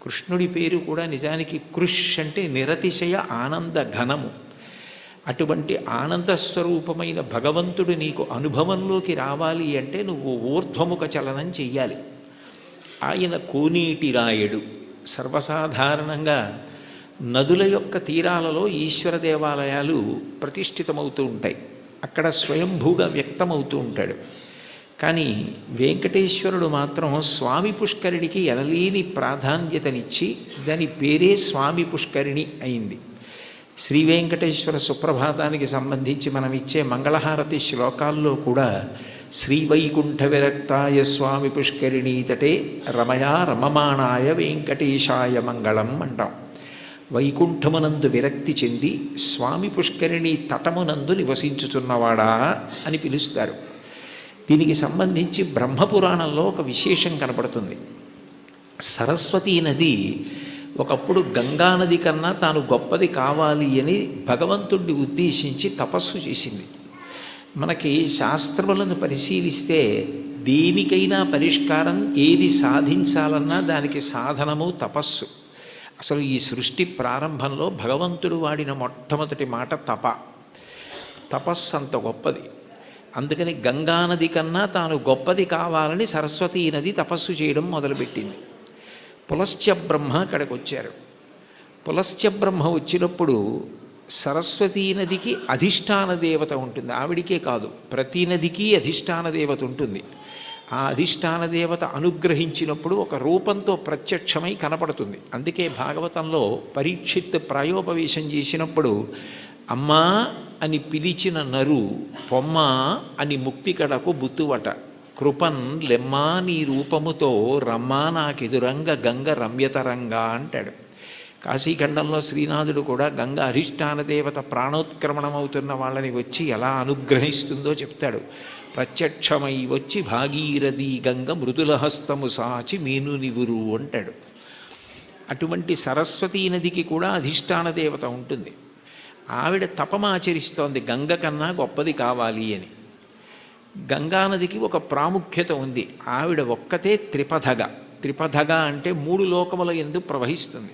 కృష్ణుడి పేరు కూడా నిజానికి కృష్ అంటే నిరతిశయ ఆనంద ఘనము. అటువంటి ఆనంద స్వరూపమైన భగవంతుడు నీకు అనుభవంలోకి రావాలి అంటే నువ్వు ఊర్ధ్వముఖ చలనం చెయ్యాలి. ఆయన కోనేటి రాయడు. సర్వసాధారణంగా నదుల యొక్క తీరాలలో ఈశ్వర దేవాలయాలు ప్రతిష్ఠితమవుతూ ఉంటాయి. అక్కడ స్వయంభూగా వ్యక్తమవుతూ ఉంటాడు. కానీ వెంకటేశ్వరుడు మాత్రం స్వామి పుష్కరిణికి ఎనలేని ప్రాధాన్యతనిచ్చి దాని పేరే స్వామి పుష్కరిణి అయింది. శ్రీ వెంకటేశ్వర సుప్రభాతానికి సంబంధించి మనం ఇచ్చే మంగళహారతి శ్లోకాల్లో కూడా శ్రీవైకుంఠ విరక్తాయ స్వామి పుష్కరిణీ తటే రమయా రమమాణాయ వెంకటేశాయ మంగళం అంటాం. వైకుంఠమునందు విరక్తి చెంది స్వామి పుష్కరిణి తటమునందు నివసించుతున్నవాడా అని పిలుస్తారు. దీనికి సంబంధించి బ్రహ్మపురాణంలో ఒక విశేషం కనపడుతుంది. సరస్వతీ నది ఒకప్పుడు గంగానది కన్నా తాను గొప్పది కావాలి అని భగవంతుడిని ఉద్దేశించి తపస్సు చేసింది. మనకి శాస్త్రములను పరిశీలిస్తే దేనికైనా పరిష్కారం ఏది సాధించాలన్నా దానికి సాధనము తపస్సు. అసలు ఈ సృష్టి ప్రారంభంలో భగవంతుడు వాడిన మొట్టమొదటి మాట తపస్సు అంత గొప్పది. అందుకని గంగానది కన్నా తాను గొప్పది కావాలని సరస్వతీ నది తపస్సు చేయడం మొదలుపెట్టింది. పులశ్చ బ్రహ్మ అక్కడికి వచ్చారు. పులశ్చ బ్రహ్మ వచ్చినప్పుడు సరస్వతీ నదికి అధిష్టాన దేవత ఉంటుంది. ఆవిడికే కాదు, ప్రతి నదికి అధిష్టాన దేవత ఉంటుంది. ఆ అధిష్టాన దేవత అనుగ్రహించినప్పుడు ఒక రూపంతో ప్రత్యక్షమై కనపడుతుంది. అందుకే భాగవతంలో పరీక్షిత్ ప్రాయోపవేశం చేసినప్పుడు అమ్మా అని పిలిచిన నరు పొమ్మ అని ముక్తికడకు బుత్తువట కృపన్ లెమ్మా నీ రూపముతో రమ్మా నాకెదురంగ గంగ రమ్యతరంగా అంటాడు. కాశీఖండంలో శ్రీనాథుడు కూడా గంగ అధిష్టాన దేవత ప్రాణోత్క్రమణమవుతున్న వాళ్ళని వచ్చి ఎలా అనుగ్రహిస్తుందో చెప్తాడు. ప్రత్యక్షమై వచ్చి భాగీరథి గంగ మృదులహస్తము సాచి మీను నివురు అంటాడు. అటువంటి సరస్వతీ నదికి కూడా అధిష్టాన దేవత ఉంటుంది. ఆవిడ తపమాచరిస్తోంది గంగ కన్నా గొప్పది కావాలి అని. గంగానదికి ఒక ప్రాముఖ్యత ఉంది. ఆవిడ ఒక్కతే త్రిపథగ అంటే 3 లోకముల యందు ప్రవహిస్తుంది.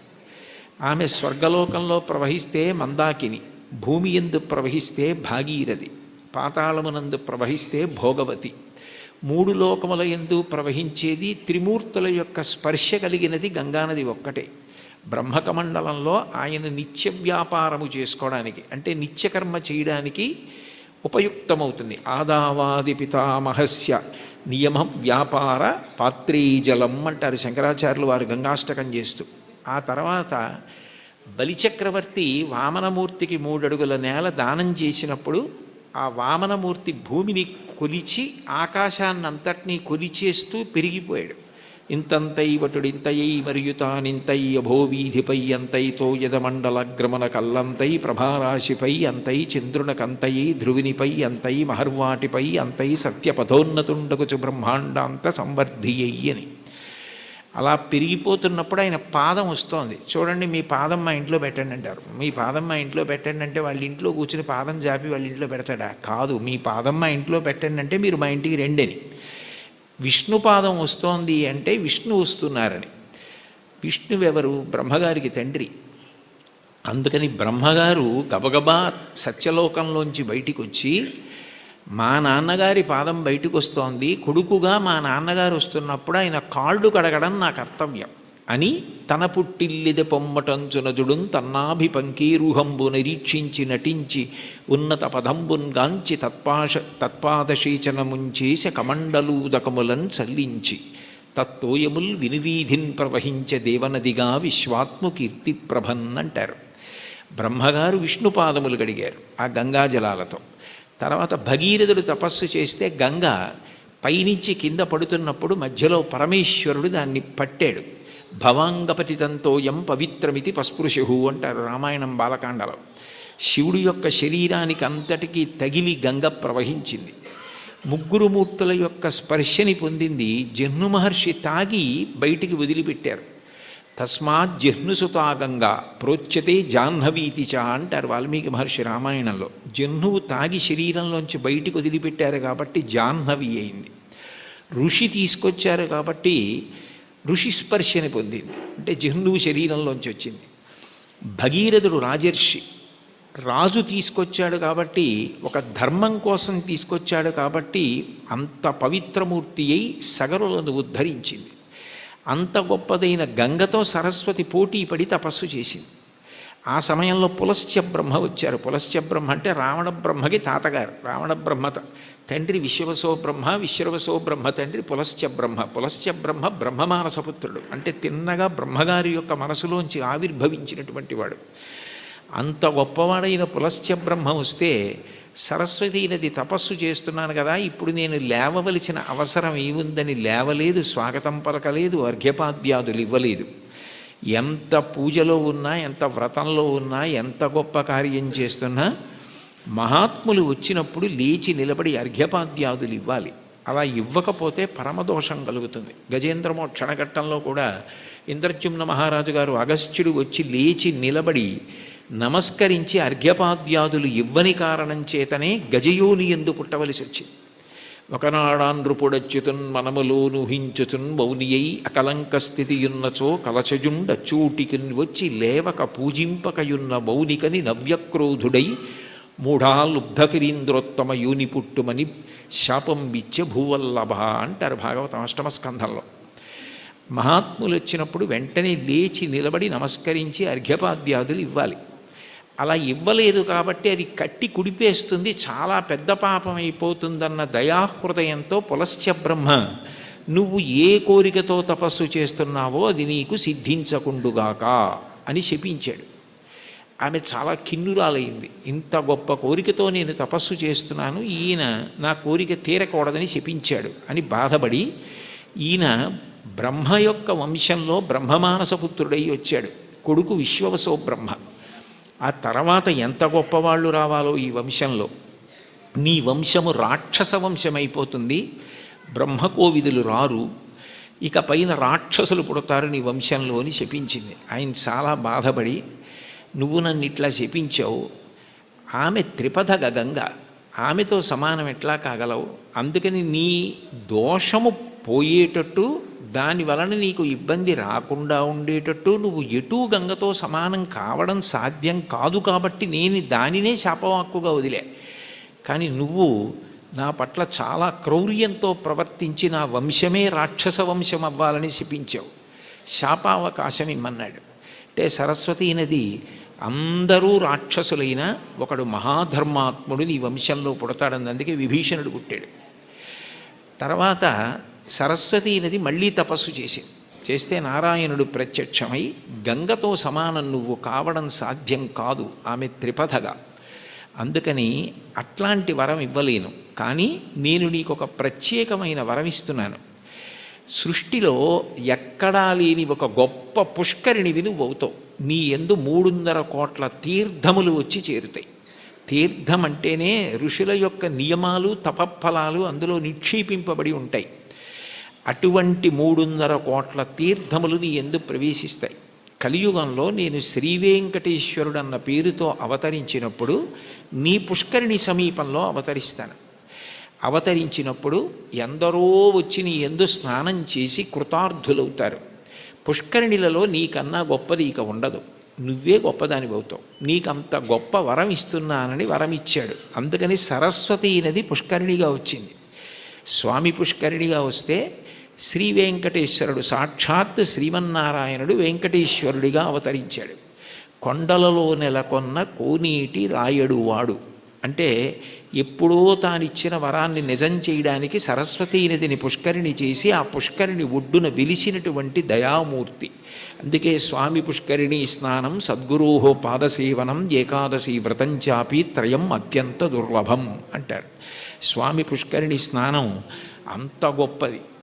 ఆమె స్వర్గలోకంలో ప్రవహిస్తే మందాకిని, భూమి యందు ప్రవహిస్తే భాగీరథి, పాతాళమునందు ప్రవహిస్తే భోగవతి. 3 లోకముల యందు ప్రవహించేది త్రిమూర్తుల యొక్క స్పర్శ కలిగినది గంగానది ఒక్కటే. బ్రహ్మకమండలంలో ఆయన నిత్య వ్యాపారము చేసుకోవడానికి అంటే నిత్యకర్మ చేయడానికి ఉపయుక్తమవుతుంది. ఆదావాది పితామహస్య నియమ వ్యాపార పాత్రీ జలం అంటారు శంకరాచార్యులు వారు గంగాష్టకం చేస్తూ. ఆ తర్వాత బలిచక్రవర్తి వామనమూర్తికి 3 అడుగుల నేల దానం చేసినప్పుడు ఆ వామనమూర్తి భూమిని కొలిచి ఆకాశాన్నంతటినీ కొలిచేస్తూ పెరిగిపోయాడు. ఇంతంతై వటుడింతయై మరియు తానింతై అభోవీధిపై అంతైతో యదమండలగ్రమణ కల్లంతై ప్రభారాశిపై అంతై చంద్రునకంతయై ధ్రువినిపై అంతై మహర్వాటిపై అంతై సత్యపథోన్నతుండకుచు బ్రహ్మాండాంత సంవర్ధియ్యి అని. అలా పెరిగిపోతున్నప్పుడు ఆయన పాదం వస్తోంది. చూడండి మీ పాదం మా ఇంట్లో పెట్టండి అంటారు. మీ పాదం మా ఇంట్లో పెట్టండి అంటే వాళ్ళ ఇంట్లో కూర్చుని పాదం జాపి వాళ్ళ ఇంట్లో పెడతాడా? కాదు, మీ పాదం మా ఇంట్లో పెట్టండి అంటే మీరు మా ఇంటికి రండి అని. విష్ణుపాదం వస్తోంది అంటే విష్ణు వస్తున్నారని. విష్ణువెవరు? బ్రహ్మగారికి తండ్రి. అందుకని బ్రహ్మగారు గబగబా సత్యలోకంలోంచి బయటికి వచ్చి మా నాన్నగారి పాదం బయటకు వస్తోంది, కొడుకుగా మా నాన్నగారు వస్తున్నప్పుడు ఆయన కాళ్ళు కడగడం నా కర్తవ్యం అని తన పుట్టిల్లిది పొమ్మటంచునజుడున్ తన్నాభిపంకీరుహంబు నిరీక్షించి నటించి ఉన్నత పదంబున్ గాంచి తత్పాదశీచనముంచేస కమండలూదకములన్ చల్లించి తత్తోయముల్ వినువీధిన్ ప్రవహించే దేవనదిగా విశ్వాత్ము కీర్తి ప్రభన్ అంటారు. బ్రహ్మగారు విష్ణుపాదములు గడిగారు ఆ గంగాజలాలతో. తర్వాత భగీరథుడు తపస్సు చేస్తే గంగ పైనుంచి కింద పడుతున్నప్పుడు మధ్యలో పరమేశ్వరుడు దాన్ని పట్టాడు. భవాంగపతితంతోయం పవిత్రమితి పస్పృశు అంటారు రామాయణం బాలకాండలో. శివుడి యొక్క శరీరానికి అంతటికీ తగిలి గంగ ప్రవహించింది. 3 మూర్తుల యొక్క స్పర్శని పొందింది. జహ్ను మహర్షి తాగి బయటికి వదిలిపెట్టారు. తస్మాత్ జహ్నుసుతా గంగా ప్రోచ్యతే జాహ్నవీతి చ అంటారు వాల్మీకి మహర్షి రామాయణంలో. జహ్నువు తాగి శరీరంలోంచి బయటికి వదిలిపెట్టారు కాబట్టి జాహ్నవి అయింది. ఋషి తీసుకొచ్చారు కాబట్టి ఋషి స్పర్శని పొందింది, అంటే జహ్నువు శరీరంలోంచి వచ్చింది. భగీరథుడు రాజర్షి, రాజు తీసుకొచ్చాడు కాబట్టి ఒక ధర్మం కోసం తీసుకొచ్చాడు కాబట్టి అంత పవిత్రమూర్తి అయి సగరులను ఉద్ధరించింది. అంత గొప్పదైన గంగతో సరస్వతి పోటీ పడి తపస్సు చేసింది. ఆ సమయంలో పులస్త్య బ్రహ్మ వచ్చారు. పులస్త్య బ్రహ్మ అంటే రావణ బ్రహ్మకి తాతగారు. రావణ బ్రహ్మ తండ్రి విశ్వవసో బ్రహ్మ, విశ్వవసో బ్రహ్మ తండ్రి పులస్త్య బ్రహ్మ. పులస్త్య బ్రహ్మ బ్రహ్మమానసపుత్రుడు, అంటే తిన్నగా బ్రహ్మగారి యొక్క మనసులోంచి ఆవిర్భవించినటువంటి వాడు. అంత గొప్పవాడైన పులస్త్య బ్రహ్మ వస్తే సరస్వతీ నది తపస్సు చేస్తున్నాను కదా, ఇప్పుడు నేను లేవవలసిన అవసరం ఏముందని లేవలేదు, స్వాగతం పలకలేదు, అర్ఘ్యపాద్యాదులు ఇవ్వలేదు. ఎంత పూజలో ఉన్నా, ఎంత వ్రతంలో ఉన్నా, ఎంత గొప్ప కార్యం చేస్తున్నా మహాత్ములు వచ్చినప్పుడు లేచి నిలబడి అర్ఘ్యపాద్యాదులు ఇవ్వాలి. అలా ఇవ్వకపోతే పరమదోషం కలుగుతుంది. గజేంద్రమోక్షణ ఘట్టంలో కూడా ఇంద్రజుమ్న మహారాజు గారు అగస్త్యుడు వచ్చి లేచి నిలబడి నమస్కరించి అర్ఘ్యపాద్యాదులు ఇవ్వని కారణం చేతనే గజయోని ఎందు పుట్టవలసి వచ్చింది. ఒకనాడాంధ్రుపుడచ్యుతున్ మనములో నుహించుతున్ మౌనియై అకలంక స్థితియున్నచో కలచజుండచూటికిన్ వచ్చి లేవక పూజింపకయున్న మౌనికని నవ్యక్రోధుడై మూఢాలుబ్ధకిరీంద్రోత్తమ యూని పుట్టుమని శాపం విచ్చ భూవల్లభ అంటారు భాగవతం 8వ స్కంధంలో. మహాత్ములు వచ్చినప్పుడు వెంటనే లేచి నిలబడి నమస్కరించి అర్ఘ్యపాద్యాదులు ఇవ్వాలి. అలా ఇవ్వలేదు కాబట్టి అది కట్టి కుడిపేస్తుంది, చాలా పెద్ద పాపం అయిపోతుందన్న దయాహృదయంతో పులస్త్య బ్రహ్మ నువ్వు ఏ కోరికతో తపస్సు చేస్తున్నావో అది నీకు సిద్ధించకుండుగాక అని శపించాడు. ఆమె చాలా కిన్నురాలైంది. ఇంత గొప్ప కోరికతో నేను తపస్సు చేస్తున్నాను, ఈయన నా కోరిక తీరకూడదని శపించాడు అని బాధపడి ఈయన బ్రహ్మ యొక్క వంశంలో బ్రహ్మమానసపుత్రుడై వచ్చాడు. కొడుకు విశ్వవసో బ్రహ్మ. ఆ తర్వాత ఎంత గొప్పవాళ్ళు రావాలో ఈ వంశంలో. నీ వంశము రాక్షస వంశమైపోతుంది, బ్రహ్మకోవిదులు రారు, ఇక పైన రాక్షసులు పుడతారు నీ వంశంలో అని శపించింది. ఆయన చాలా బాధపడి, నువ్వు నన్ను ఇట్లా శపించావు, ఆమె త్రిపథగ గంగ, ఆమెతో సమానం ఎట్లా కాగలవు? అందుకని నీ దోషము పోయేటట్టు, దాని వలన నీకు ఇబ్బంది రాకుండా ఉండేటట్టు నువ్వు ఎటూ గంగతో సమానం కావడం సాధ్యం కాదు, కాబట్టి నేను దానినే శాపవాక్కుగా వదిలే. కానీ నువ్వు నా పట్ల చాలా క్రౌర్యంతో ప్రవర్తించి నా వంశమే రాక్షస వంశం అవ్వాలని శపించావు, శాపావకాశం ఇమ్మన్నాడు. అంటే సరస్వతీ నది అందరూ రాక్షసులైన ఒకడు మహాధర్మాత్ముడు నీ వంశంలో పుడతాడని అందుకే విభీషణుడు పుట్టాడు. తర్వాత సరస్వతీ నది మళ్ళీ తపస్సు చేస్తే నారాయణుడు ప్రత్యక్షమై, గంగతో సమానం నువ్వు కావడం సాధ్యం కాదు, ఆమె త్రిపథగా, అందుకని అట్లాంటి వరం ఇవ్వలేను, కానీ నేను నీకు ఒక ప్రత్యేకమైన వరం ఇస్తున్నాను. సృష్టిలో ఎక్కడా లేని ఒక గొప్ప పుష్కరిణివి నువ్వు అవుతావు. నీ యందు 300 కోట్ల తీర్థములు వచ్చి చేరుతాయి. తీర్థం అంటేనే ఋషుల యొక్క నియమాలు, తపఫలాలు అందులో నిక్షేపింపబడి ఉంటాయి. అటువంటి 300 కోట్ల తీర్థములు నీ యందు ప్రవేశిస్తాయి. కలియుగంలో నేను శ్రీవేంకటేశ్వరుడు అన్న పేరుతో అవతరించినప్పుడు నీ పుష్కరిణి సమీపంలో అవతరిస్తాను. అవతరించినప్పుడు ఎందరో వచ్చి నీ యందు స్నానం చేసి కృతార్థులవుతారు. పుష్కరిణిలలో నీకన్నా గొప్పది ఇక ఉండదు, నువ్వే గొప్పదానివి అవుతావు. నీకంత గొప్ప వరం ఇస్తున్నానని వరం ఇచ్చాడు. అందుకని సరస్వతీ నది పుష్కరిణిగా వచ్చింది. స్వామి పుష్కరిణిగా వస్తే శ్రీ వెంకటేశ్వరుడు సాక్షాత్ శ్రీమన్నారాయణుడు వెంకటేశ్వరుడిగా అవతరించాడు. కొండలలో నెలకొన్న కోనేటి రాయడు వాడు అంటే ఎప్పుడో తానిచ్చిన వరాన్ని నిజం చేయడానికి సరస్వతీ నదిని పుష్కరిణి చేసి ఆ పుష్కరిణి ఒడ్డున వెలిసినటువంటి దయామూర్తి. అందుకే స్వామి పుష్కరిణి స్నానం సద్గురోహో పాదసేవనం ఏకాదశి వ్రతం చాపి త్రయం అత్యంత దుర్లభం అంటారు. స్వామి పుష్కరిణి స్నానం అంత గొప్పది.